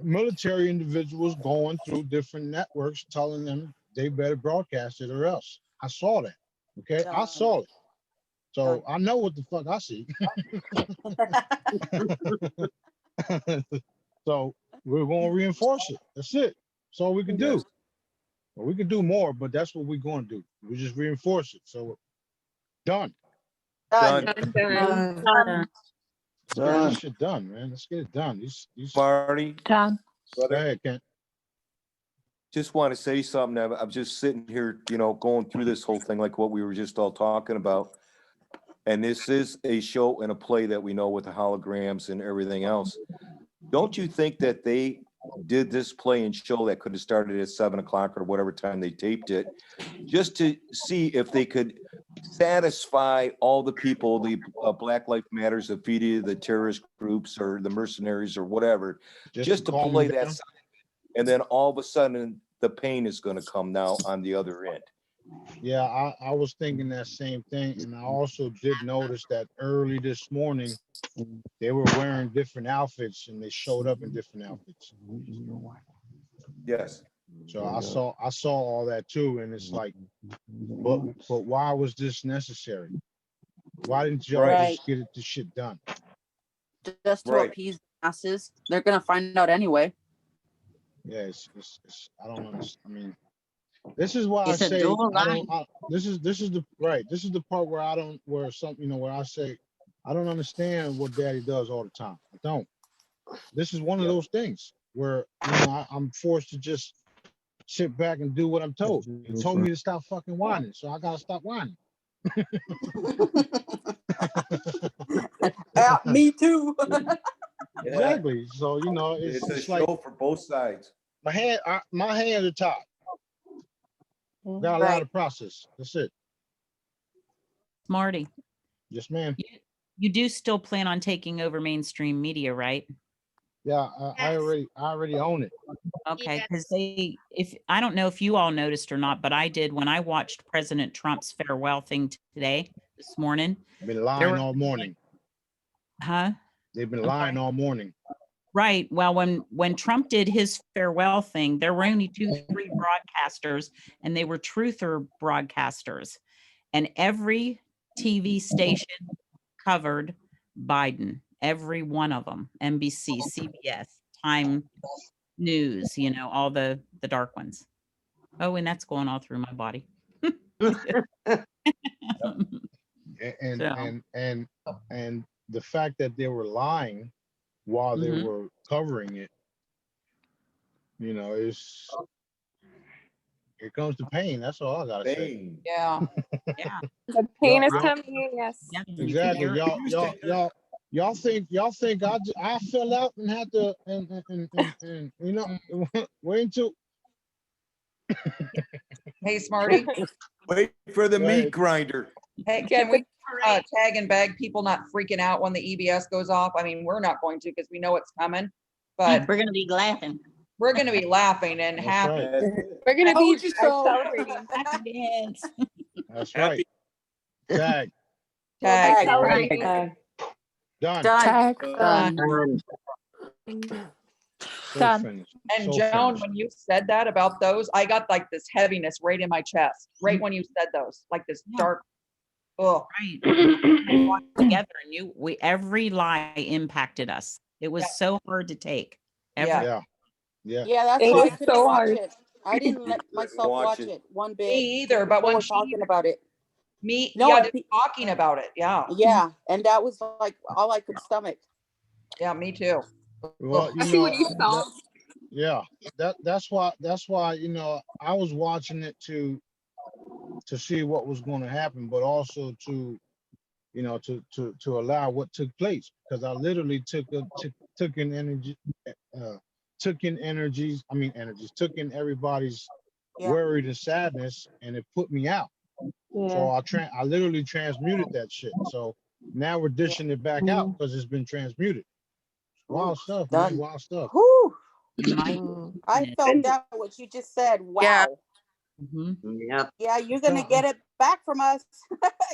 military individuals going through different networks telling them they better broadcast it or else. I saw that. Okay, I saw it. So I know what the fuck I see. So we're going to reinforce it. That's it. That's all we can do. Well, we can do more, but that's what we're going to do. We just reinforce it. So done. Done. Let's get this shit done, man. Let's get it done. These Marty. Done. Go ahead, Kent. Just want to say something. I'm just sitting here, going through this whole thing like what we were just all talking about. And this is a show and a play that we know with the holograms and everything else. Don't you think that they did this play and show that could have started at 7 o'clock or whatever time they taped it, just to see if they could satisfy all the people, the Black Lives Matters, the FIDE, the terrorist groups or the mercenaries or whatever, just to calm play them that down? side. And then all of a sudden the pain is going to come now on the other end. Yeah, I was thinking that same thing. And I also did notice that early this morning, they were wearing different outfits and they showed up in different outfits. Yes. So I saw all that too. And it's like, but why was this necessary? Why didn't y'all just get this shit done? Just to appease the masses. They're going to find out anyway. Yeah, it's I don't understand. I mean, this is why It's I a say dual I line. don't. This is the part where where I say I don't understand what Daddy does all the time. I don't. This is one of those things where I'm forced to just sit back and do what I'm told. He told me to stop fucking whining, so I gotta stop whining. Me too. Exactly. So It's a like show for both sides. my hands are tied. Got a lot of process. That's it. Smarty. Yes, ma'am. You do still plan on taking over mainstream media, right? Yeah, I already own it. Okay, because I don't know if you all noticed or not, but I did when I watched President Trump's farewell thing this morning. Been lying all morning. Huh? They've been lying all morning. Right. Well, when Trump did his farewell thing, there were only 2-3 broadcasters, and they were truther broadcasters, and every TV station covered Biden. Every one of them, NBC, CBS, Time News, all the dark ones. Oh, and that's going all through my body. And the fact that they were lying while they were covering it, is here comes the pain. That's all I gotta say. Yeah. Yeah. The pain is coming. Yes. Exactly. Y'all think I fell out and had to and wait until. Hey, Smarty. Wait for the meat grinder. Hey, can we tag and bag people not freaking out when the EBS goes off? I mean, we're not going to because we know it's coming, but we're going to be laughing. We're gonna be laughing and That's happy. right. We're gonna be Told you so. celebrating. Happy dance. That's Happy- right. Tag. Tag. Celebrating. Done. Done. Tag. So Done. finished. And So Joan, finished. when you said that about those, I got like this heaviness right in my chest, right when you said those, like this Yeah. dark. Oh, Right. We walked together and every lie impacted us. It was Yeah. so hard to take. Yeah. Yeah. Yeah. Yeah, that's It why I is couldn't so watch hard. it. I didn't let myself Watch watch it. it one bit. Me either, but People when were talking about it. yeah, No, just talking about it. Yeah. yeah, and that was like all I could stomach. Yeah, me too. Well, you See know, what you saw. yeah, that's why, you know, I was watching it to see what was going to happen, but also to, you know, to allow what took place, because I literally took in energy, took in energies, took in everybody's Yeah. worried and sadness, and it put me out. So I literally transmuted that shit. So now we're dishing it back out because it's been transmuted. Wild stuff, man. Done. Wild stuff. Whew. My I felt that what you just said. Wow. Yeah. Yep. Yeah, you're gonna get it back from us.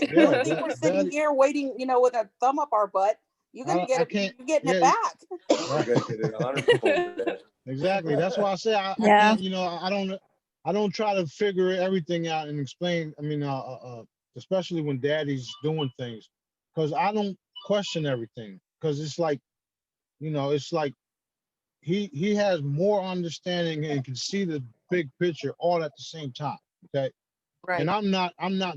You Yeah, don't think we're sitting here waiting, you know, with a thumb up our butt. You're gonna get I it. can't. You're getting Yeah, it back. right. You gotta get it 100%. Exactly. That's why I say I Yeah. can't. You know, I don't try to figure everything out and explain. I mean, especially when Daddy's doing things, because I don't question everything. Because it's like, you know, it's like he has more understanding and can see the big picture all at the same time. Okay. Right. And I'm not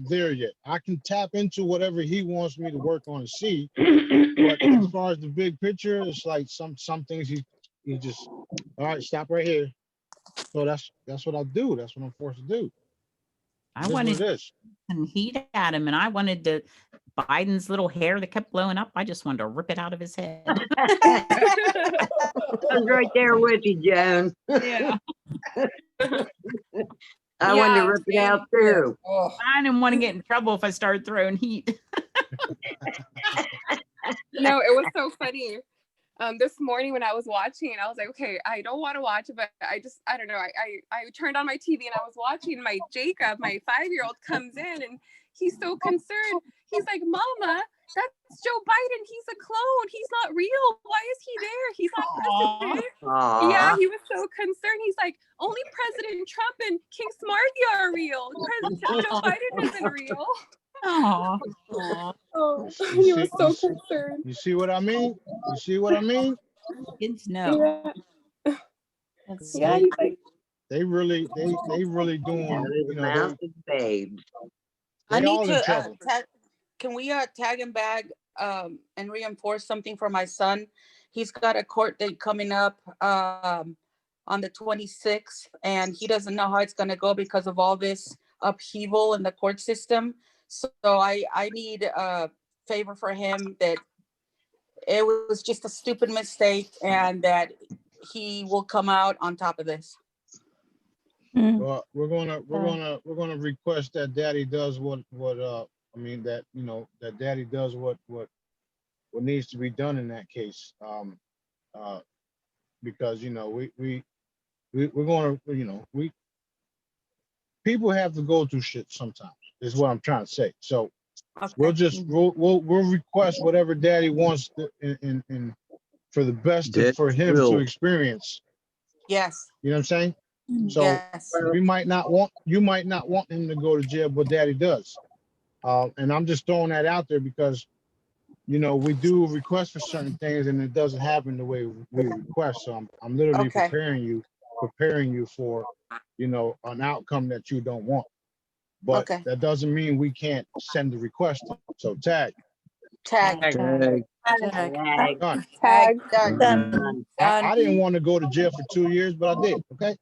there yet. I can tap into whatever he wants me to work on and see. But as far as the big picture, it's like some things he just, all right, stop right here. So that's what I do. That's what I'm forced to do. I It is what wanted it is. and heat at him, and I wanted Biden's little hair that kept blowing up. I just wanted to rip it out of his head. I'm right there with you, Joan. Yeah. I wanted to Yeah, rip it same out too. Oh, I didn't want to get in trouble if I started throwing heat. No, it was so funny. This morning when I was watching, I was like, okay, I don't want to watch it, but I don't know. I turned on my TV and I was watching. My Jacob, my 5-year-old, comes in and he's so concerned. He's like, Mama, that's Joe Biden. He's a clone. He's not real. Why is he there? He's not president. Aw. Yeah, he was so concerned. He's like, only President Trump and King Smarty are real. President Joe Biden isn't real. Aw. Oh, You he was see- so you see- concerned. You see what I mean? You see what I mean? Kids know. Yeah, That's yeah. They He's like, they really doing, you know, Mouth is babe. I they need all in to trouble. can we tag him back and reinforce something for my son? He's got a court date coming up on the 26th, and he doesn't know how it's going to go because of all this upheaval in the court system. So I need a favor for him that it was just a stupid mistake and that he will come out on top of this. Well, we're gonna request that Daddy does that, you know, that Daddy does what needs to be done in that case. Because, you know, we're gonna, you know, people have to go through shit sometimes, is what I'm trying to say. So we'll request whatever Daddy wants to, and for the best for him to experience. Yes. You know what I'm saying? So yes. you might not want him to go to jail, but Daddy does. And I'm just throwing that out there because, you know, we do request for certain things and it doesn't happen the way we request. So I'm literally preparing you for, you know, an outcome that you don't want. But that doesn't mean we can't send the request in. So tag. Done. I didn't want to go to jail for 2 years, but I did. Okay.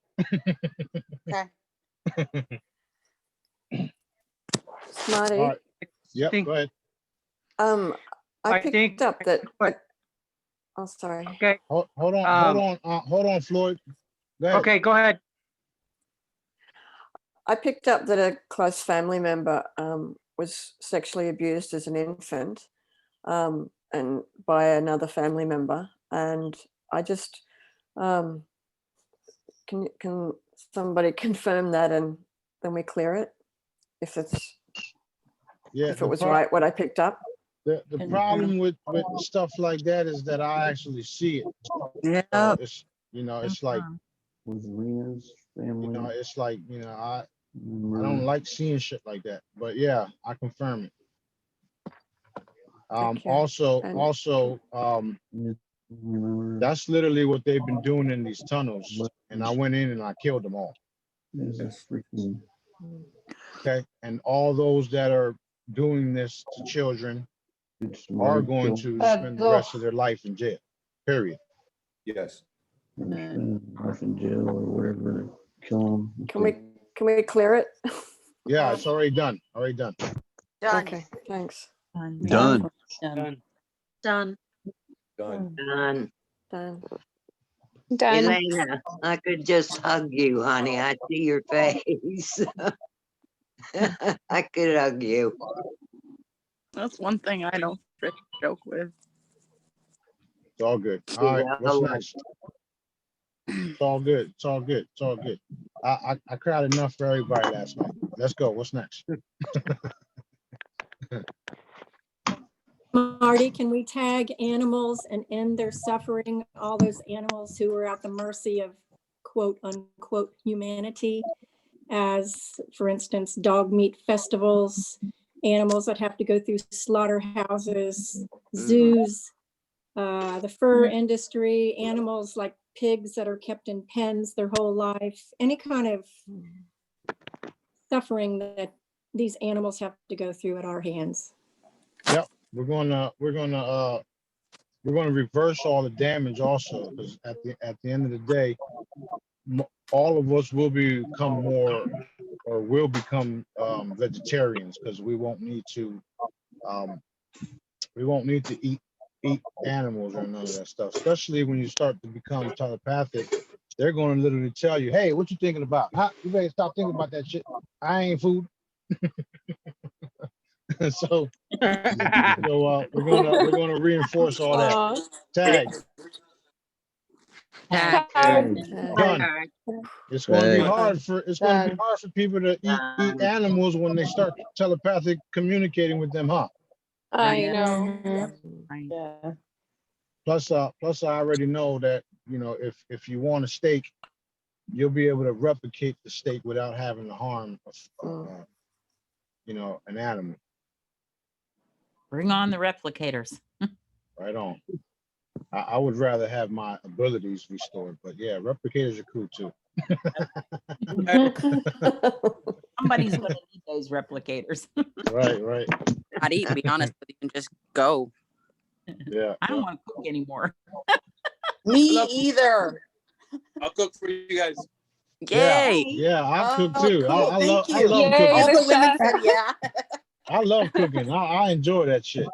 Okay. Smarty. All right. Yep. Go ahead. I picked up that. Oh, sorry. Okay. Hold on, Floyd. Go ahead. Okay, go ahead. I picked up that a close family member was sexually abused as an infant, and by another family member, and I just can somebody confirm that and then we clear it? If it was right, what I picked up? The problem with stuff like that is that I actually see it. Yeah. So it's, it's like, With Rena's family. it's like, I don't like seeing shit like that. But yeah, I confirm it. Also, that's literally what they've been doing in these tunnels. And I went in and I killed them all. Okay. And all those that are doing this to children are going to spend the rest of their life in jail. Period. Yes. Life in jail or whatever. Kill them. Can we clear it? Yeah, it's already done. Already done. Done. Okay, thanks. Done. Done. Done. Done. Done. Done. Elena, I could just hug you, honey. I see your face. I could hug you. That's one thing I don't joke with. It's all good. All right, what's next? It's all good. It's all good. It's all good. I cried enough for everybody last night. Let's go. What's next? Marty, can we tag animals and end their suffering? All those animals who are at the mercy of quote unquote humanity, as for instance, dog meat festivals, animals that have to go through slaughterhouses, zoos, the fur industry, animals like pigs that are kept in pens their whole life, any kind of suffering that these animals have to go through at our hands. Yep, we're gonna reverse all the damage also, because at the end of the day, all of us will become vegetarians, because we won't need to eat animals or none of that stuff. Especially when you start to become telepathic, they're going to literally tell you, "Hey, what you thinking about? Huh? You better stop thinking about that shit. I ain't food." So we're gonna reinforce all that. Tag. Done. It's going to be hard for people to eat animals when they start telepathic communicating with them, huh? I know. Yeah. Plus I already know that, if you want a steak, you'll be able to replicate the steak without having to harm an animal. Bring on the replicators. Right on. I would rather have my abilities restored, but yeah, replicators are cool too. Somebody's going to need those replicators. Right. Not eat, to be honest with you, and just go. Yeah. I don't want to cook anymore. Me either. I'll cook for you guys. Yay! Yeah, I cook too. Cool. I love Thank you. cooking. All the women said yeah. I love cooking. I enjoy that shit.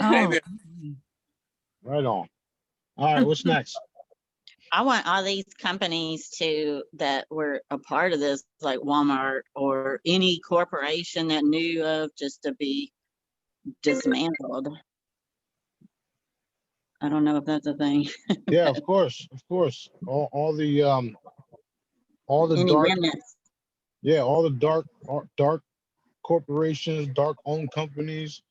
Oh. Right on. All right, what's next? I want all these companies that were a part of this, like Walmart or any corporation that knew of, just to be dismantled. I don't know if that's a thing. Yeah, of course. All the Any dark, remnants. yeah, all the dark corporations, dark owned companies,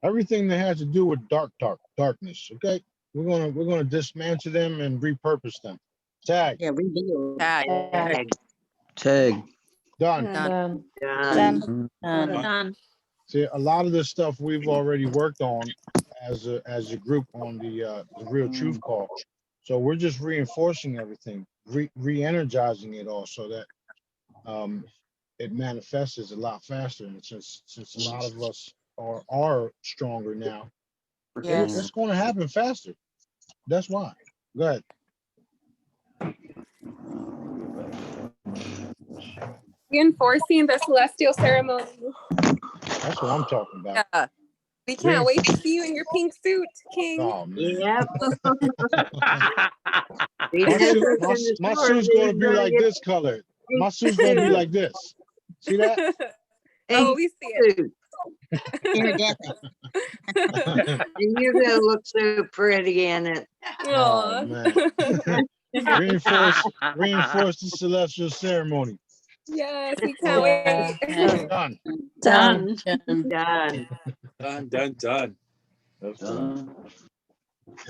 everything that has to do with darkness. Okay, we're gonna dismantle them and repurpose them. Tag. Yeah, rebuild. Tag. Done. Done. See, a lot of this stuff we've already worked on as a group on the Real Truth Call. So we're just reinforcing everything, re-energizing it all, so that it manifests a lot faster. And since a lot of us are stronger now, it's going to happen faster. That's why. Go ahead. Reinforcing the celestial ceremony. That's what I'm talking about. Yeah. We can't wait to see you in your pink suit, King. Oh, man. Yep. My suit's going to be like this color. My suit's going to be like this. See that? Oh, we see it. And you're gonna look so pretty in it. Oh, man. Reinforce the celestial ceremony. Yes, we can't wait. Done. Done. Done. Done. That's Done.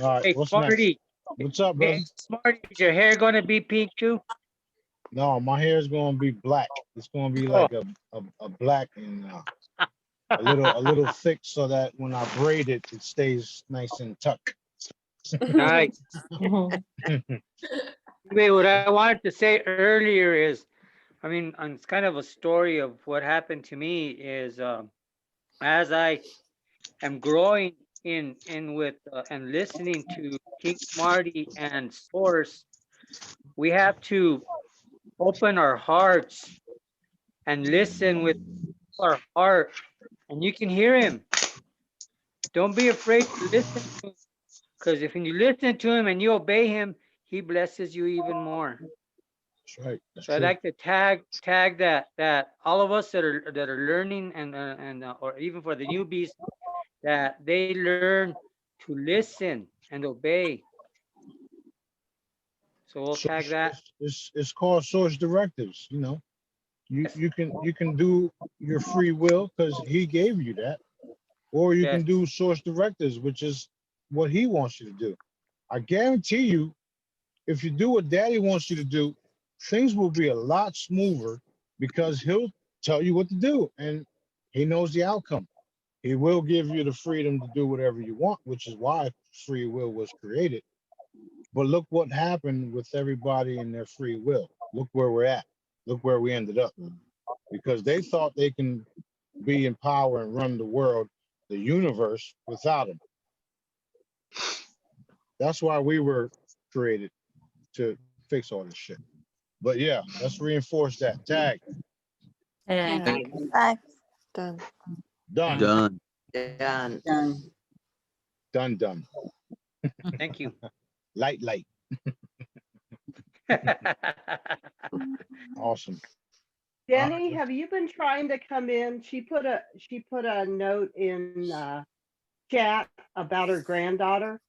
All right, Hey, what's next? Smarty. What's up, brother? Hey, Smarty, is your hair gonna be pink too? No, my hair is gonna be black. It's gonna be like a black and a little thick, so that when I braid it, it stays nice and tucked. Nice. Anyway, what I wanted to say earlier is, I mean, it's kind of a story of what happened to me is, as I am growing in with and listening to King Smarty and Source, we have to open our hearts and listen with our heart, and you can hear him. Don't be afraid to listen to him, because if you listen to him and you obey him, he blesses you even more. That's right. That's So I'd true. like to tag that all of us that are learning and or even for the newbies, that they learn to listen and obey. So we'll tag that. It's called source directives. You know, you can do your free will because he gave you that, or you can do source directives, which is what he wants you to do. I guarantee you, if you do what Daddy wants you to do, things will be a lot smoother because he'll tell you what to do and he knows the outcome. He will give you the freedom to do whatever you want, which is why free will was created. But look what happened with everybody and their free will. Look where we're at. Look where we ended up. Because they thought they can be in power and run the world, the universe, without him. That's why we were created, to fix all this shit. But yeah, let's reinforce that. Tag. Tag. Done. Done. Done. Done. Done. Done. Thank you. Light. Awesome. Jenny, have you been trying to come in? She put a note in chat about her granddaughter.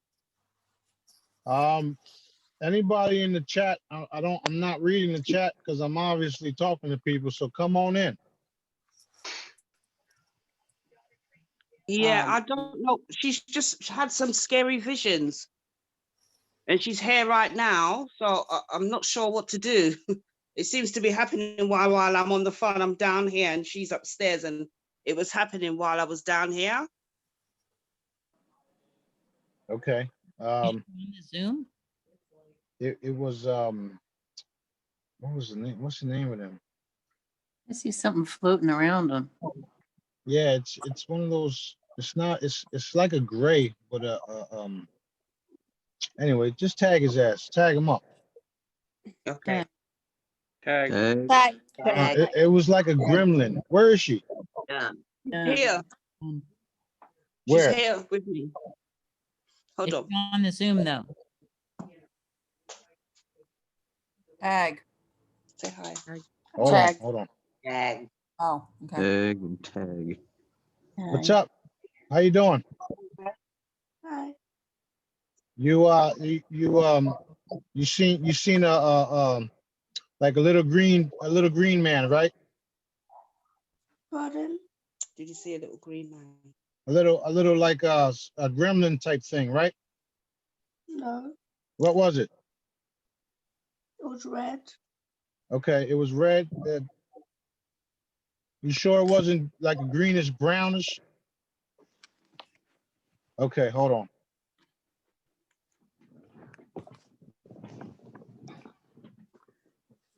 Anybody in the chat? I'm not reading the chat because I'm obviously talking to people. So come on in. Yeah, I don't know. She's just had some scary visions. And she's here right now, so I'm not sure what to do. It seems to be happening while I'm on the phone. I'm down here and she's upstairs, and it was happening while I was down here. Okay. On the Zoom? It was what was the name? What's the name of them? I see something floating around them. Yeah, it's one of those. It's not. It's like a gray, but Anyway, just tag his ass. Tag him up. Okay. Tag. It was like a gremlin. Where is she? Here. Where? She's here with me. Hold on. On the Zoom though. Tag. Say hi. Hold on. Tag. Oh, okay. Tag and tag. What's up? How you doing? Hi. You seen a like a little green man, right? Pardon? Did you see a little green man? A little like a gremlin type thing, right? No, What was it? it was red. Okay, it was red. You sure it wasn't like a greenish brownish? Okay, hold on.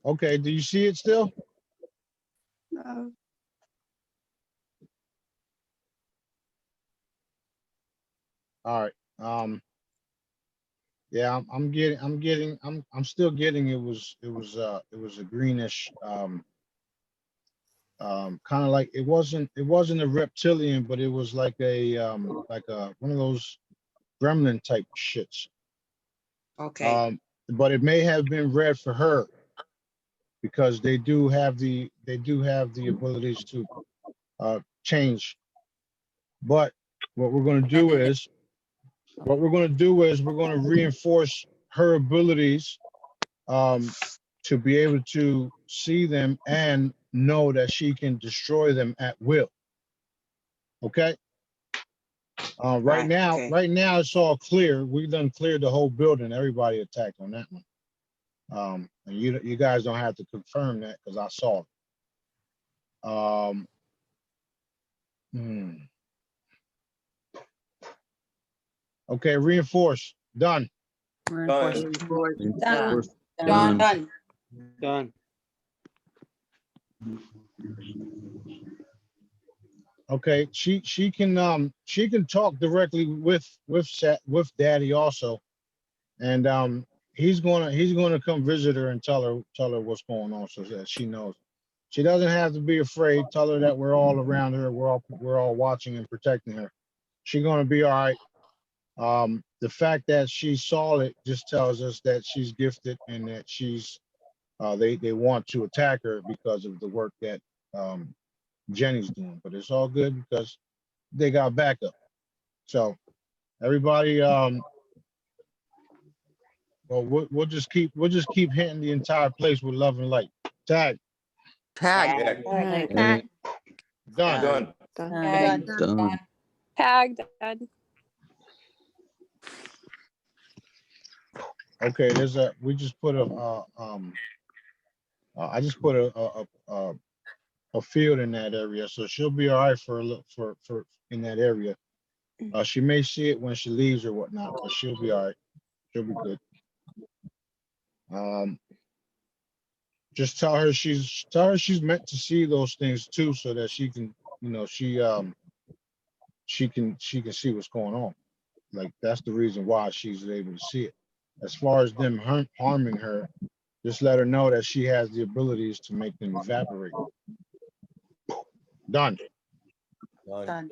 Okay, do you see it still? No. All right. Yeah, I'm still getting it was a greenish kind of like it wasn't a reptilian, but it was like a one of those gremlin type shits. Okay. But it may have been red for her because they do have the abilities to change. But what we're going to do is we're going to reinforce her abilities to be able to see them and know that she can destroy them at will. Okay. Right now, it's all clear. We've done cleared the whole building. Everybody attacked on that one. And you guys don't have to confirm that because I saw it. Okay, reinforce. Done. Done. Done. Okay, she can talk directly with Daddy also, and he's gonna come visit her and tell her what's going on so that she knows. She doesn't have to be afraid. Tell her that we're all around her. We're all watching and protecting her. She's gonna be all right. The fact that she saw it just tells us that she's gifted and that she's they want to attack her because of the work that Jenny's doing, but it's all good because they got backup. So everybody, well, we'll just keep hitting the entire place with love and light. Tag. Tag. Done. Done. Done. Tag. Done. Okay, we just put I just put a field in that area, so she'll be all right for in that area. She may see it when she leaves or whatnot, but she'll be all right. She'll be good. Just tell her she's meant to see those things too, so that she can, she can see what's going on. Like that's the reason why she's able to see it. As far as them harming her, just let her know that she has the abilities to make them evaporate. Done. Done.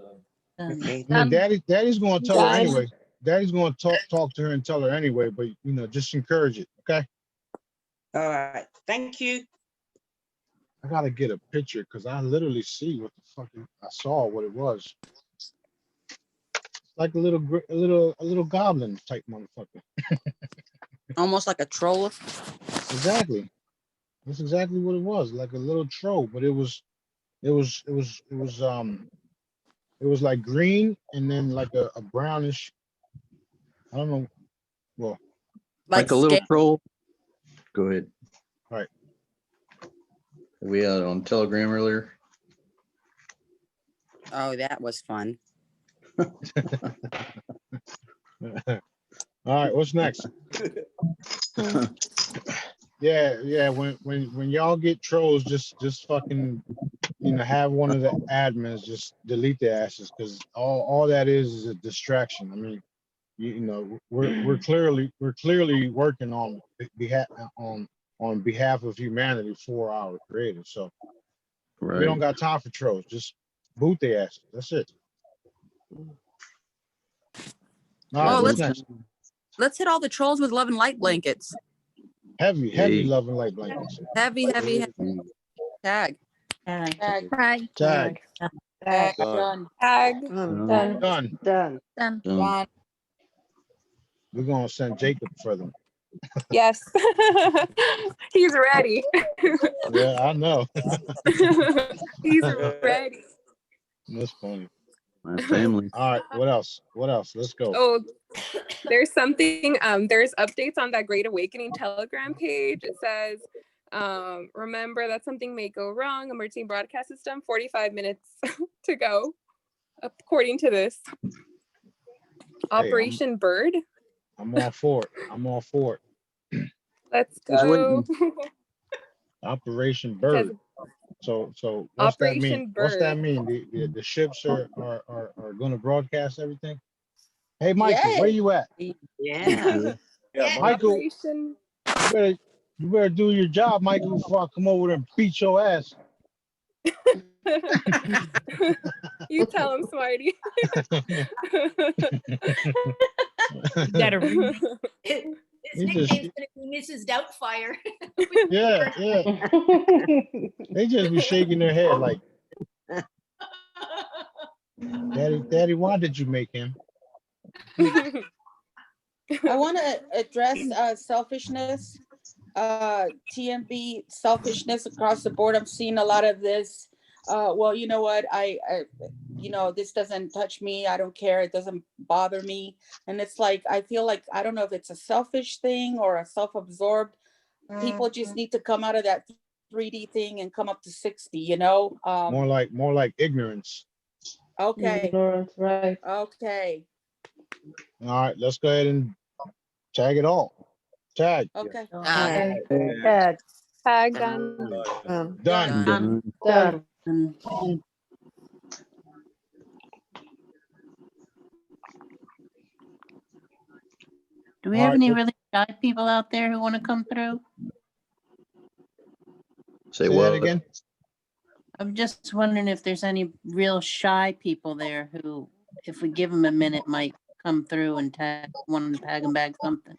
I mean, Daddy's going to tell her anyway. Daddy's going to talk to her and tell her anyway, but just encourage it, okay? All right. Thank you. I gotta get a picture because I literally see what the fuck I saw what it was. It's like a little goblin type motherfucker. Almost like a troll. Exactly. That's exactly what it was, like a little troll, but it was like green and then like a brownish. I don't know. Well, like a little troll. Go ahead. All right. We had it on Telegram earlier. Oh, that was fun. All right, what's next? Yeah. When y'all get trolls, just fucking have one of the admins just delete their asses because all that is a distraction. I mean, we're clearly working on behalf of humanity for our creator. So we don't got time for trolls. Just boot their asses. That's it. All right, what's next? Let's hit all the trolls with love and light blankets. Heavy love and light blankets. Heavy. Tag. Tag. Done. We're gonna send Jacob for them. Yes. He's ready. Yeah, I know. He's ready. That's funny. My family. All right, what else? Let's go. Oh, there's something, there's updates on that Great Awakening Telegram page. It says, remember that something may go wrong. Emergency broadcast system, 45 minutes to go, according to this. Operation Bird. I'm all for it. Let's go. Operation Bird. So what's that mean? What's that mean? The ships are going to broadcast everything? Hey, Michael, where you at? Yeah. Michael, you better do your job, Michael, before I come over there and beat your ass. You tell him, Smarty. His nickname's gonna be Mrs. Doubtfire. Yeah. They just be shaking their head like, Daddy, why did you make him? I want to address selfishness. TMB selfishness across the board. I'm seeing a lot of this. Well, you know what? You know, this doesn't touch me. I don't care. It doesn't bother me. And it's like, I feel like, I don't know if it's a selfish thing or a self-absorbed. People just need to come out of that 3D thing and come up to 60, you know? More like ignorance. Okay. Ignorance, right. Okay. All right, let's go ahead and tag it all. Tag. Okay. Tag. Tag done. Done. Done. Do we All have right, any let's- really shy people out there who want to come through? Say Say that what? again. I'm just wondering if there's any real shy people there who, if we give them a minute, might come through and tag one tag and bag something.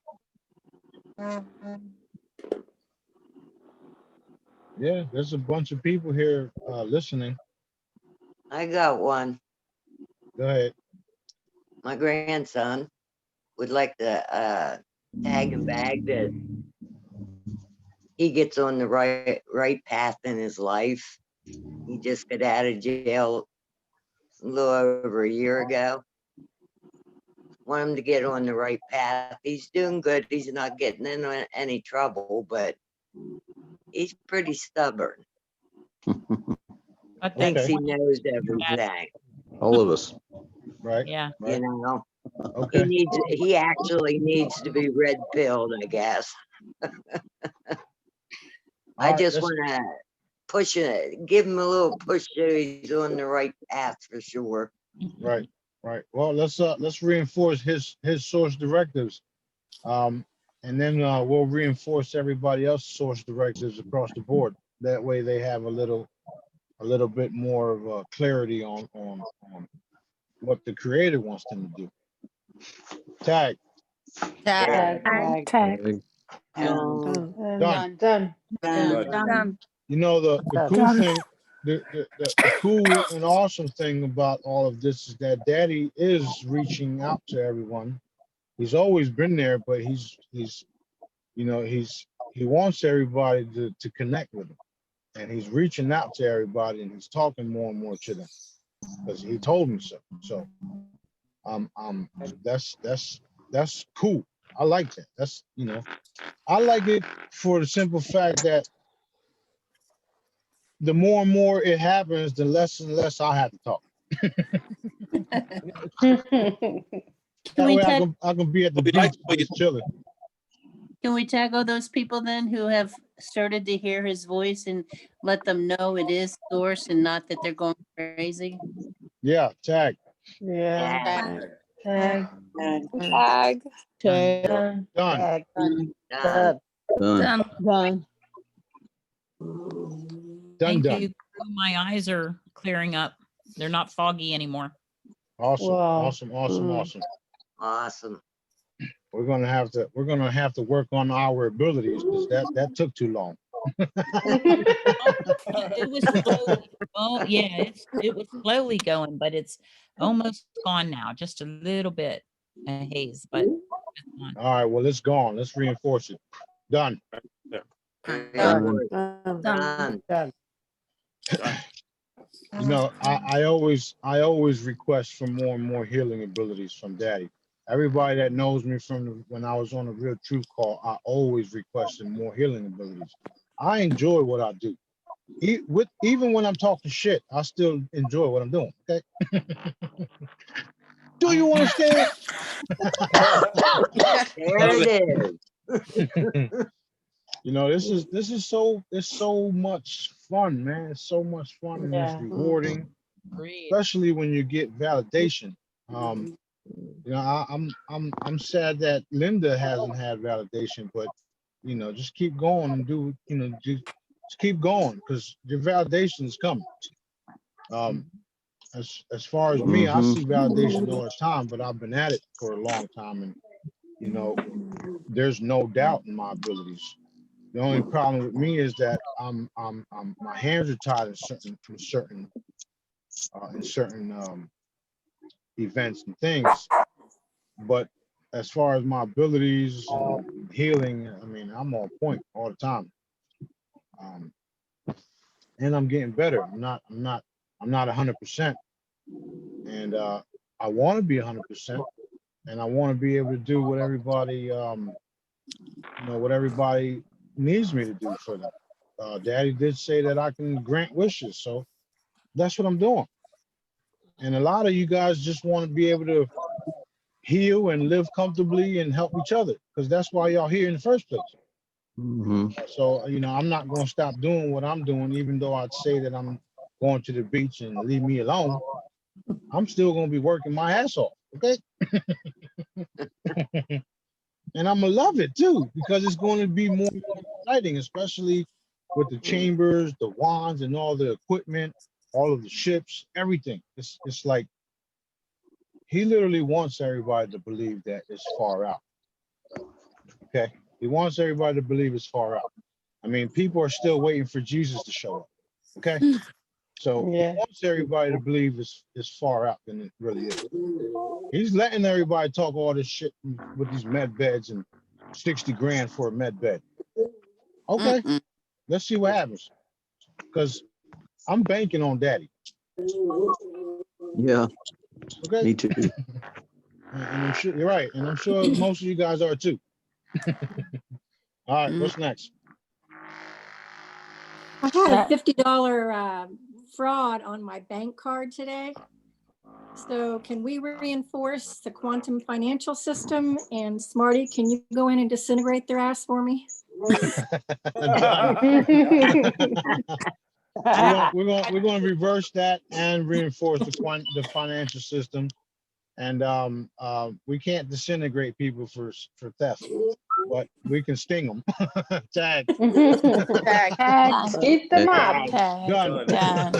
Yeah, there's a bunch of people here listening. I got one. Go ahead. My grandson would like to tag and bag that he gets on the right path in his life. He just got out of jail a little over a year ago. Want him to get on the right path. He's doing good. He's not getting into any trouble, but he's pretty stubborn. Thinks he knows everything. All of us. Right. Yeah. You know, Okay. he actually needs to be red pilled, I guess. I All right, just let's- want to push it, give him a little push so he's on the right path for sure. Right. Right. Well, let's reinforce his source directives, and then we'll reinforce everybody else's source directives across the board. That way, they have a little bit more of clarity on what the creator wants them to do. Tag. Tag. Tag. Done. Done. You know, the cool Done. thing, the cool and awesome thing about all of this is that Daddy is reaching out to everyone. He's always been there, but he wants everybody to connect with him, and he's reaching out to everybody, and he's talking more and more to them because he told me so. So, that's cool. I like that. That's, I like it for the simple fact that the more and more it happens, the less and less I have to talk. That way I can be at the beach just chilling. Can we tag all those people then who have started to hear his voice and let them know it is source and not that they're going crazy? Yeah, tag. Yeah. Tag. Tag. Done. Done. Done. Done. Done. Thank Done. you. My eyes are clearing up. They're not foggy anymore. Awesome. Wow. Awesome. Awesome. We're gonna have to work on our abilities because that took too long. It was slowly. Oh yeah, it was slowly going, but it's almost gone now. Just a little bit haze, but it's gone. All right, well, it's gone. Let's reinforce it. Done. Done. Done. You know, I always request for more and more healing abilities from Daddy. Everybody that knows me from when I was on a Real Truth Call, I always requested more healing abilities. I enjoy what I do. Even when I'm talking shit, I still enjoy what I'm doing. Okay. Do you understand? There it is. You know, this is so much fun, man. It's so much fun and it's rewarding, especially when you get validation. You know, I'm sad that Linda hasn't had validation, but just keep going and do, just keep going because your validation is coming. As far as me, I see validation all the time, but I've been at it for a long time, and there's no doubt in my abilities. The only problem with me is that my hands are tied in certain events and things, but as far as my abilities and healing, I mean, I'm on point all the time. And I'm getting better. I'm not 100%. And I want to be 100%. And I want to be able to do what everybody, what everybody needs me to do for them. Daddy did say that I can grant wishes, so that's what I'm doing. And a lot of you guys just want to be able to heal and live comfortably and help each other, because that's why y'all here in the first place. So, I'm not going to stop doing what I'm doing, even though I'd say that I'm going to the beach and leave me alone. I'm still going to be working my ass off, okay? And I'm going to love it too, because it's going to be more exciting, especially with the chambers, the wands, and all the equipment, all of the ships, everything. It's like he literally wants everybody to believe that it's far out. Okay? He wants everybody to believe it's far out. I mean, people are still waiting for Jesus to show up. Okay? So he wants everybody to believe it's far out than it really is. He's letting everybody talk all this shit with these med beds and 60 grand for a med bed. Okay, let's see what happens. Because I'm banking on Daddy. Yeah. Okay. Me too. And I'm sure you're right. And I'm sure most of you guys are too. All right, what's next? I had a $50 fraud on my bank card today. So can we reinforce the quantum financial system? And Smarty, can you go in and disintegrate their ass for me? We're going to reverse that and reinforce the financial system. And we can't disintegrate people for theft, but we can sting them. Tag. Tag. Eat them up. Done. Done.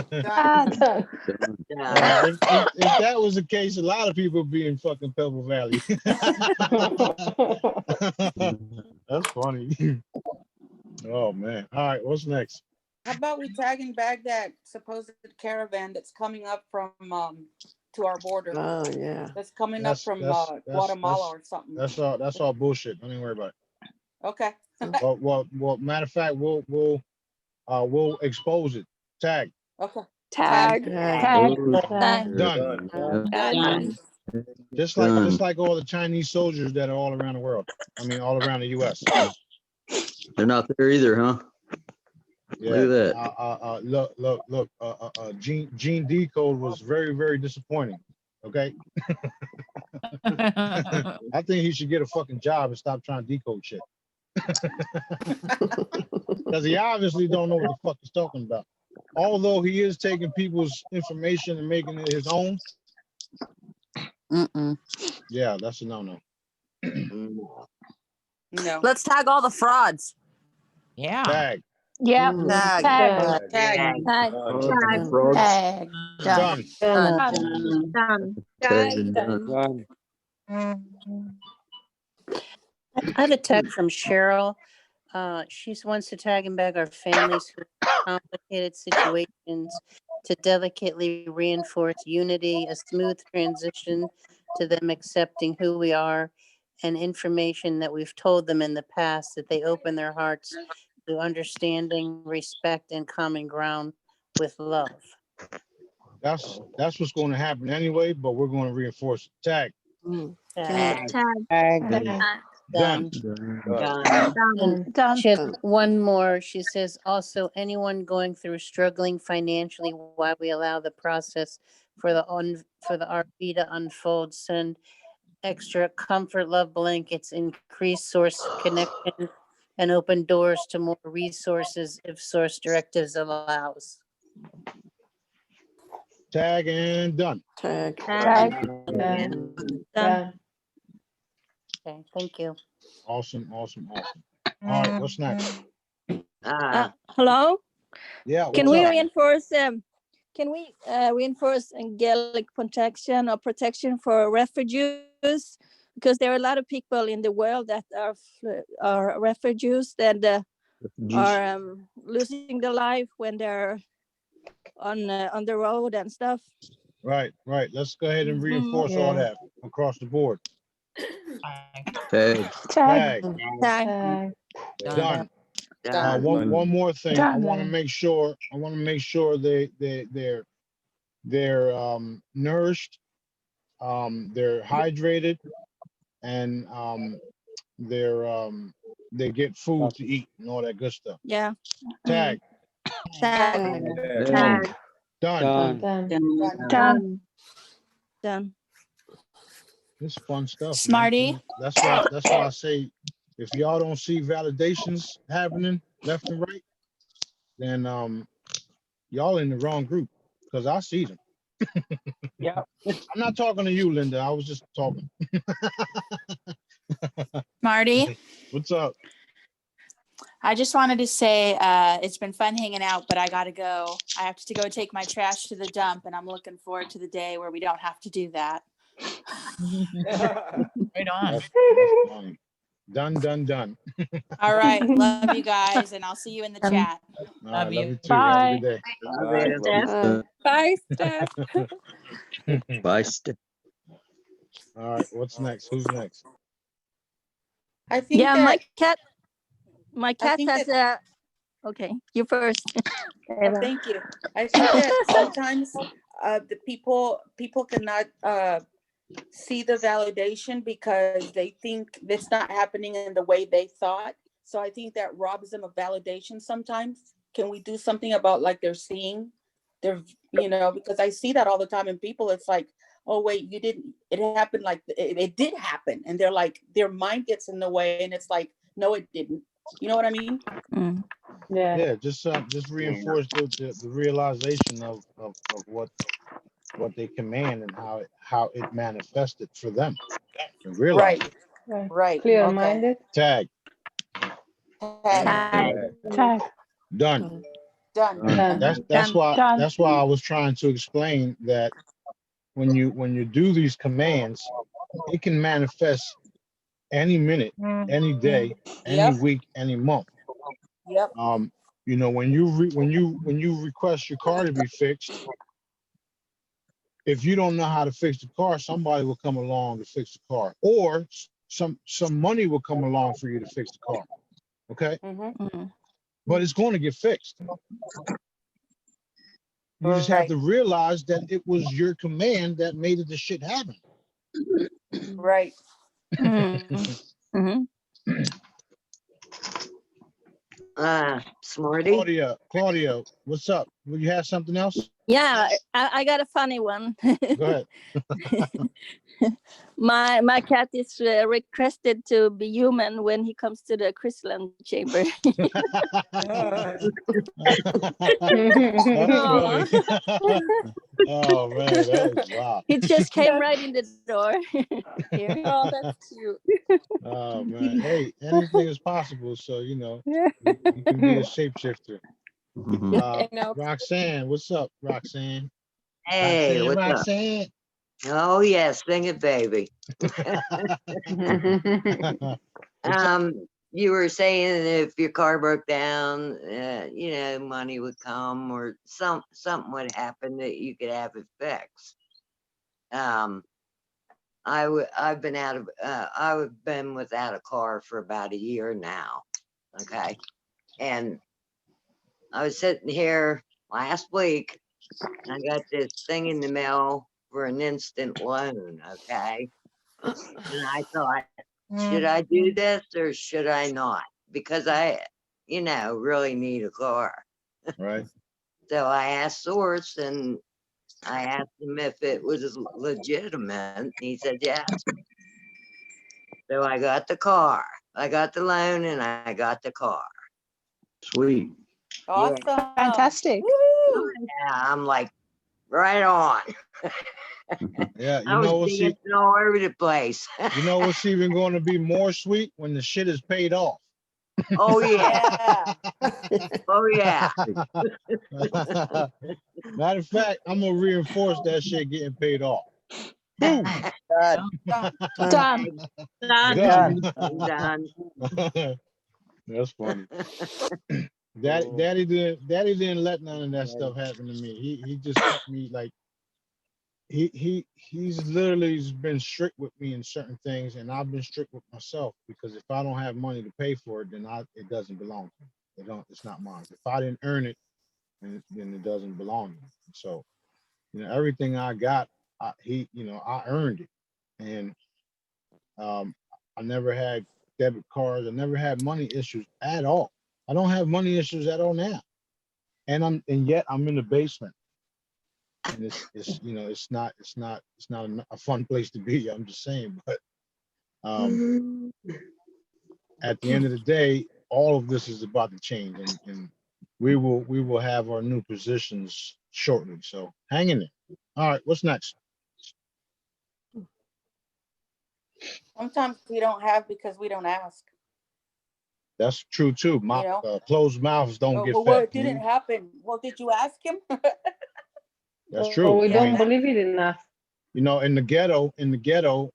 If that was the case, a lot of people would be in fucking Pebble Valley. That's funny. Oh man. All right, what's next? How about we tag and bag that supposed caravan that's coming up from to our border? Oh yeah. That's coming up from Guatemala or something. That's all bullshit. Don't even worry about it. Okay. Well, matter of fact, we'll expose it. Tag. Okay. Tag. Done. Just like all the Chinese soldiers that are all around the world. I mean, all around the U.S. They're not there either, huh? Yeah. Look at that. Look. Gene Decode was very, very disappointing. Okay. I think he should get a fucking job and stop trying to decode shit. Because he obviously don't know what the fuck he's talking about. Although he is taking people's information and making it his own. Yeah, that's a no-no. No. Let's tag all the frauds. Yeah. Tag. Yep. Tag. Tag. Tag. Tag. Tag. Tag. Done. Done. I have a text from Cheryl. She wants to tag and bag our families who have complicated situations to delicately reinforce unity, a smooth transition to them accepting who we are, and information that we've told them in the past, that they open their hearts to understanding, respect, and common ground with love. That's what's going to happen anyway, but we're going to reinforce it. Tag. Done. She has one more. She says, also, anyone going through struggling financially while we allow the process for the RV to unfold, send extra comfort, love blankets, increase source connection, and open doors to more resources if source directives allows. Tag and done. Tag. Done. Okay, thank you. Awesome. All right, what's next? Hello? Yeah. Can what's we up? reinforce angelic protection or protection for refugees? Because there are a lot of people in the world that are refugees and are losing their life when they're on the road and stuff. Right. Let's go ahead and reinforce all that across the board. Tag. Tag. Tag. Done. Done. One more thing. I want to Done. make sure. I want to make sure they're nourished, they're hydrated, and they get food to eat and all that good stuff. Yeah. Tag. Tag. Done. Done. Done. Done. It's fun stuff, man. Smarty. That's why I say, if y'all don't see validations happening left and right, then y'all in the wrong group, because I see them. Yeah. I'm not talking to you, Linda. I was just talking. Smarty. What's up? I just wanted to say it's been fun hanging out, but I got to go. I have to go take my trash to the dump, and I'm looking forward to the day where we don't have to do that. Right on. That's funny. Done. All right. Love you guys, and I'll see you in the chat. All right, love you too. Bye. Have a good Bye. Bye, Steph. day. Bye, Steph. All right, what's next? Who's next? I think Yeah, that my I cat think has that a. Okay, you first. oh, thank you. I think that sometimes the people cannot see the validation because they think it's not happening in the way they thought. So I think that robs them of validation sometimes. Can we do something about like they're seeing their, because I see that all the time in people. It's like, oh wait, it happened, like it did happen. And they're like, their mind gets in the way and it's like, no, it didn't. You know what I mean? Mm. Yeah, just reinforce the realization of what they command and how it manifested for them. And realize Right. it. Right. Clear-minded. Tag. Tag. Done. Done. That's why I was trying to explain that when you do these commands, it can manifest any minute, any day, any week, any month. Yep. When you request your car to be fixed, if you don't know how to fix the car, somebody will come along to fix the car, or some money will come along for you to fix the car. Okay. But it's going to get fixed. You just have to realize that it was your command that made the shit happen. Right. Smarty. Claudia, what's up? Will you have something else? Yeah, I got a funny one. Go ahead. My cat is requested to be human when he comes to the crystalline chamber. Oh man, that is wow. He just came right in the door. Here. Oh, that's cute. Oh man, hey, anything is possible. So you can be a shapeshifter. Roxanne, what's up, Roxanne? Hey, what's Roxanne? up? Oh yes, sing it, baby. You were saying if your car broke down, money would come or something would happen that you could have it fixed. I've been without a car for about a year now. Okay, and I was sitting here last week. I got this thing in the mail for an instant loan. Okay, and I thought, should I do this or should I not? Because I, really need a car. Right. So I asked Source and I asked him if it was legitimate. He said yes. So I got the car. I got the loan and I got the car. Sweet. Awesome. Fantastic. Yeah, I'm like, right on. Yeah, I was dancing all over the place. You know what's even going to be more sweet? When the shit is paid off. Oh yeah. Oh yeah. Matter of fact, I'm gonna reinforce that shit getting paid off. Done. Done. That's funny. Daddy didn't let none of that stuff happen to me. He just kept me like he's literally been strict with me in certain things, and I've been strict with myself, because if I don't have money to pay for it, then it doesn't belong to me. It's not mine. If I didn't earn it, then it doesn't belong to me. So, everything I got, I earned it. And I never had debit cards. I never had money issues at all. I don't have money issues at all now. And yet I'm in the basement. And it's not a fun place to be. I'm just saying. But at the end of the day, all of this is about to change, and we will have our new positions shortly. So hang in there. All right, what's next? Sometimes we don't have because we don't ask. That's true too. Closed mouths don't get Well, fed. what didn't happen? Well, did you ask him? That's true. We I don't mean, believe it enough. in the ghetto,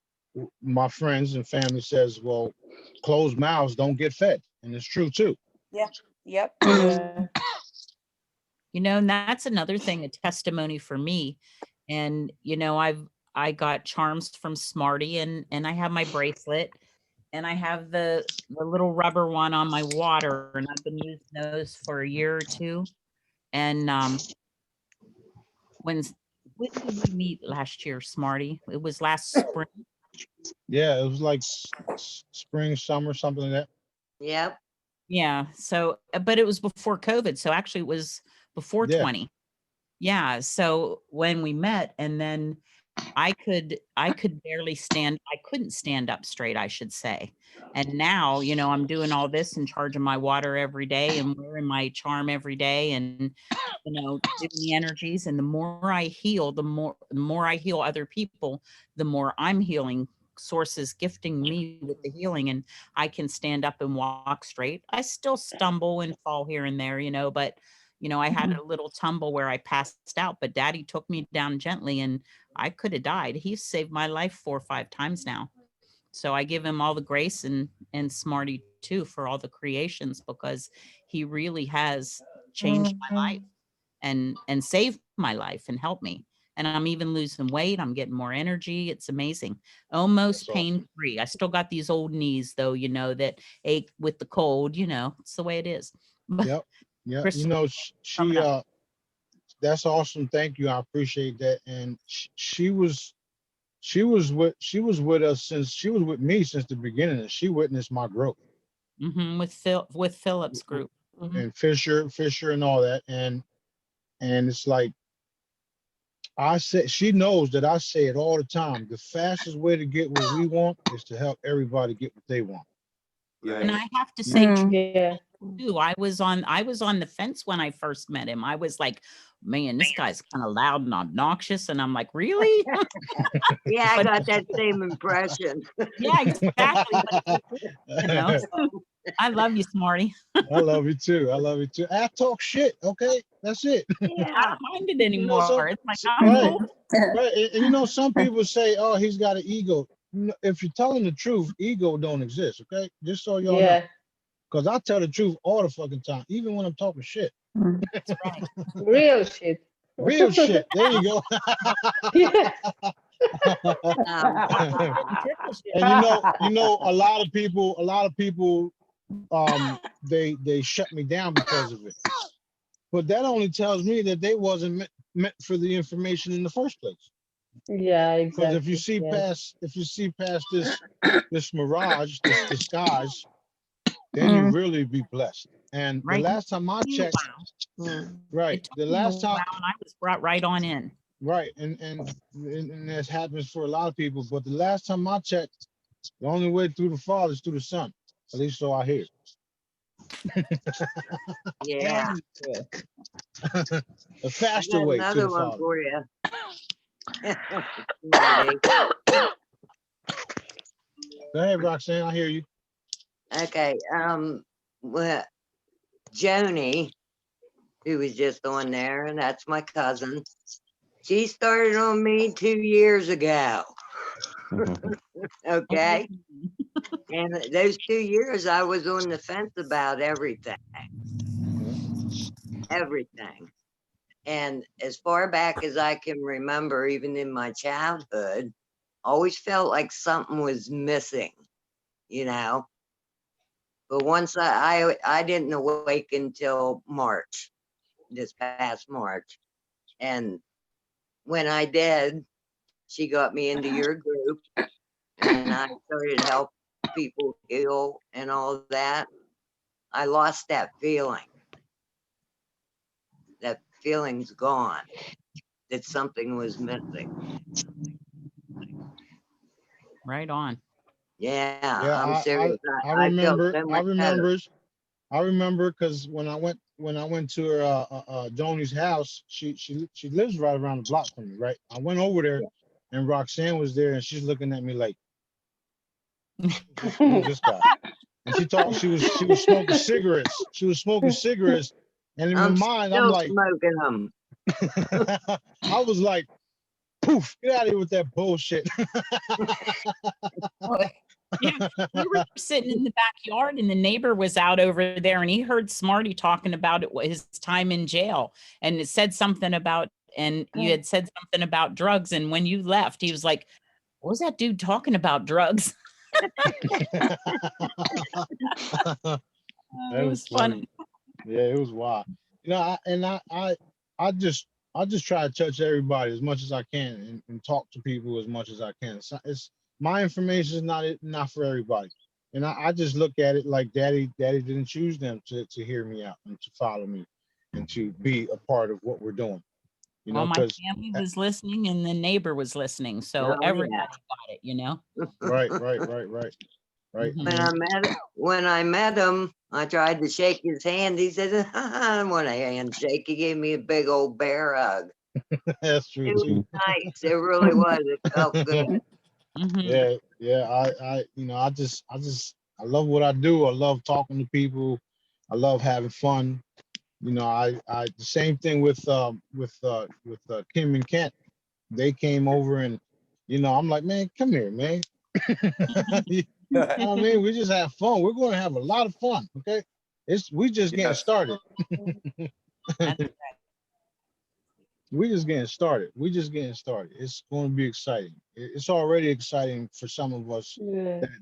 my friends and family says, well, closed mouths don't get fed. And it's true too. Yeah. Yep. And that's another thing, a testimony for me. And, I got charms from Smarty, and I have my bracelet, and I have the little rubber one on my water, and I've been using those for a year or two. And when did we meet last year, Smarty? It was last spring. Yeah, it was like spring, summer, something like that. Yep. Yeah. So, but it was before COVID. So actually it was before 20. Yeah. So when we met, and then I could barely stand. I couldn't stand up straight, I should say. And now, I'm doing all this and charging my water every day and wearing my charm every day, and, doing the energies. And the more I heal, the more I heal other people, the more I'm healing. Sources gifting me with the healing, and I can stand up and walk straight. I still stumble and fall here and there, but I had a little tumble where I passed out, but Daddy took me down gently, and I could have died. He's saved my life 4 or 5 times now. So I give him all the grace, and Smarty too, for all the creations, because he really has changed my life and saved my life and helped me. And I'm even losing weight. I'm getting more energy. It's amazing. Almost pain-free. I still got these old knees though, that ache with the cold, it's the way it is. Yep. Yeah. She that's awesome. Thank you. I appreciate that. And she was with us since she was with me since the beginning, and she witnessed my growth. With Philip's group. And Fisher and all that. And it's like, I said, she knows that I say it all the time. The fastest way to get what we want is to help everybody get what they want. Right. And I have to say, too, I was on the fence when I first met him. I was like, man, this guy's kind of loud and obnoxious. And I'm like, really? Yeah, I got that same impression. Yeah, exactly. I love you, Smarty. I love you too. I talk shit. Okay, that's it. Yeah. I don't mind it anymore. It's like, right. Right. And some people say, oh, he's got an ego. If you're telling the truth, ego don't exist. Okay, just so y'all know. Because I tell the truth all the fucking time, even when I'm talking shit. That's right. Real shit. Real shit. There you go. And a lot of people, they shut me down because of it. But that only tells me that they wasn't meant for the information in the first place. Yeah, exactly. Because if you see past this mirage, this disguise, then you really be blessed. And the last time I checked, right, the last time I was brought right on in. Right, and this happens for a lot of people. But the last time I checked, the only way through the Father is through the Son. At least so I hear. Yeah. A faster way to the another one Father. for you. Go ahead, Roxanne. I hear you. Okay. Well, Joni, who was just on there, and that's my cousin. She started on me 2 years ago. Okay. And those 2 years, I was on the fence about everything. Everything. And as far back as I can remember, even in my childhood, always felt like something was missing, you know. But once I didn't awaken until March, this past March. And when I did, she got me into your group and I started helping people heal and all that. I lost that feeling. That feeling's gone. That something was missing. Right on. Yeah, Yeah, I'm serious. I I felt remember. so I much better. remember because when I went to her Joni's house, she lives right around the block from me, right? I went over there, and Roxanne was there, and she's looking at me like, who's this guy? And she thought she was smoking cigarettes. She was smoking cigarettes, and in my I'm mind, I'm still like, smoking them. I was like, poof, get out of here with that bullshit. Yeah, we were sitting in the backyard and the neighbor was out over there and he heard Smarty talking about his time in jail, and it said something about, and you had said something about drugs, and when you left he was like, what was that dude talking about, drugs? That It was was funny. Yeah, it was wild. You know, I just try to touch everybody as much as I can and talk to people as much as I can. So it's my information is not for everybody. And I just look at it like daddy didn't choose them to hear me out and to follow me and to be a part of what we're doing. You Well, know, my because family was listening and the neighbor was listening, so Oh everybody yeah. got it, you know. right. Mhm. When I met him, I tried to shake his hand. He said, I don't want a handshake. He gave me a big old bear hug. That's true It was too. nice. It really was. It felt good. Yeah. I love what I do. I love talking to people. I love having fun. You know, the same thing with Kim and Kent. They came over and, you know, I'm like, man, come here, man. You know what I mean? We just have fun. We're going to have a lot of fun. Okay. We just getting Yes. started. We just getting started. We just getting started. It's going to be exciting. It's already exciting for some of us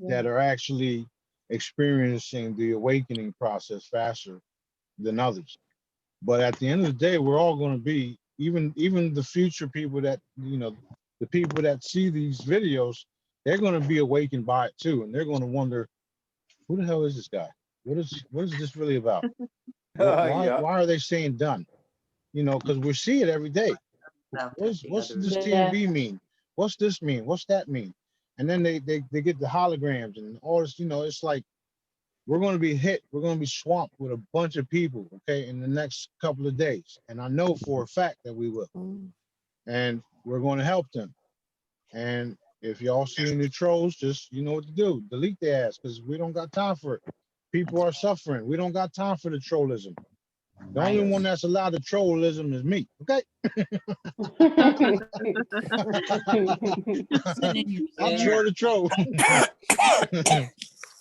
that are actually experiencing the awakening process faster than others. But at the end of the day, we're all going to be, even the future people that, you know, the people that see these videos, they're going to be awakened by it too, and they're going to wonder, who the hell is this guy? What is this really about? Yeah. Why are they saying done? You know, because we see it every day. What's this TV mean? What's this mean? What's that mean? And then they get the holograms and all this. You know, it's like we're going to be hit. We're going to be swamped with a bunch of people. Okay, in the next couple of days, and I know for a fact that we will. And we're going to help them. And if y'all see any trolls, just you know what to do. Delete their ass because we don't got time for it. People are suffering. We don't got time for the trollism. The only one that's allowed to trollism is me. Okay. I'm sure the troll.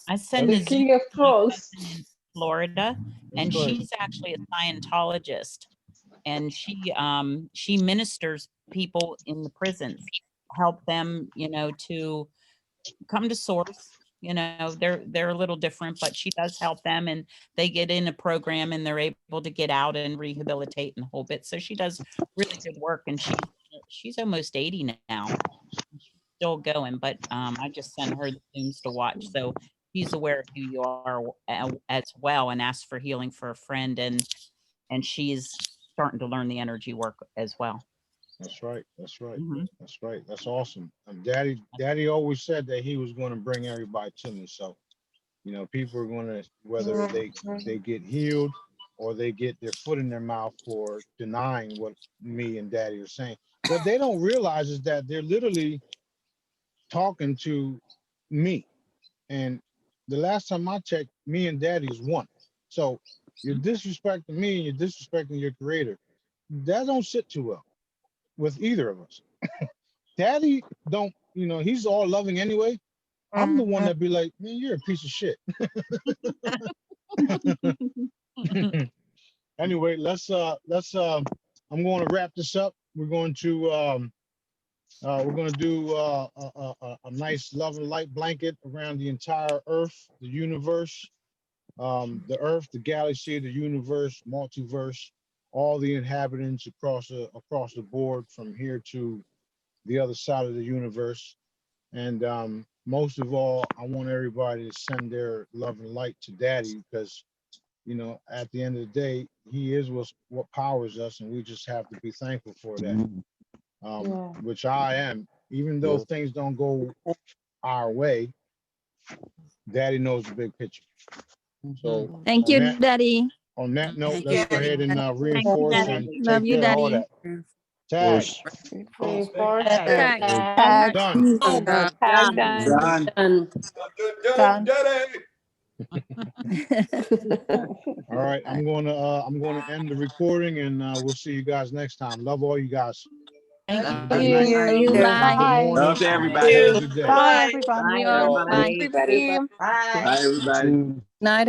I send The a Zoom king of trolls. in Florida, and That's right. she's actually a Scientologist, and she ministers people in the prisons, help them, you know, to come to source. You know, they're a little different, but she does help them, and they get in a program and they're able to get out and rehabilitate and the whole bit. So she does really good work, and she's almost 80 now. She's still going, but I just sent her the Zooms to watch, so she's aware of who you are as well, and asked for healing for a friend, and she's starting to learn the energy work as well. That's right. That's right. Mhm. That's right. That's awesome. Daddy always said that he was going to bring everybody to me. So, you know, people are going to, whether they get healed or they get their foot in their mouth for denying what me and Daddy are saying. What they don't realize is that they're literally talking to me. And the last time I checked, me and Daddy is one. So you're disrespecting me and you're disrespecting your creator. That don't sit too well with either of us. Daddy don't, you know, he's all loving anyway. I'm the one that be like, man, you're a piece of shit. Anyway, let's I'm going to wrap this up. We're going to do a nice love and light blanket around the entire Earth, the universe, the Earth, the galaxy, the universe, multiverse, all the inhabitants across the board from here to the other side of the universe. And most of all, I want everybody to send their love and light to Daddy, because, you know, at the end of the day, he is what powers us, and we just have to be thankful for that. Which I am. Even though things don't go our way, Daddy knows the big picture. So Thank you, Daddy. On that note, Thank let's you. go ahead and Thank you, reinforce Daddy. and Love take you, care of all Daddy. that. Tag. Reinforce, Tag. tag. Done. Tag done. Done, Daddy. All right, I'm going to end the recording, and we'll see you guys next time. Love all you guys. Thank Have a you. good night. You. Bye. Good morning. Love to Have everybody. a good day. Bye, Bye, everybody. everybody. Bye, everybody. Bye. Bye, everybody. Night,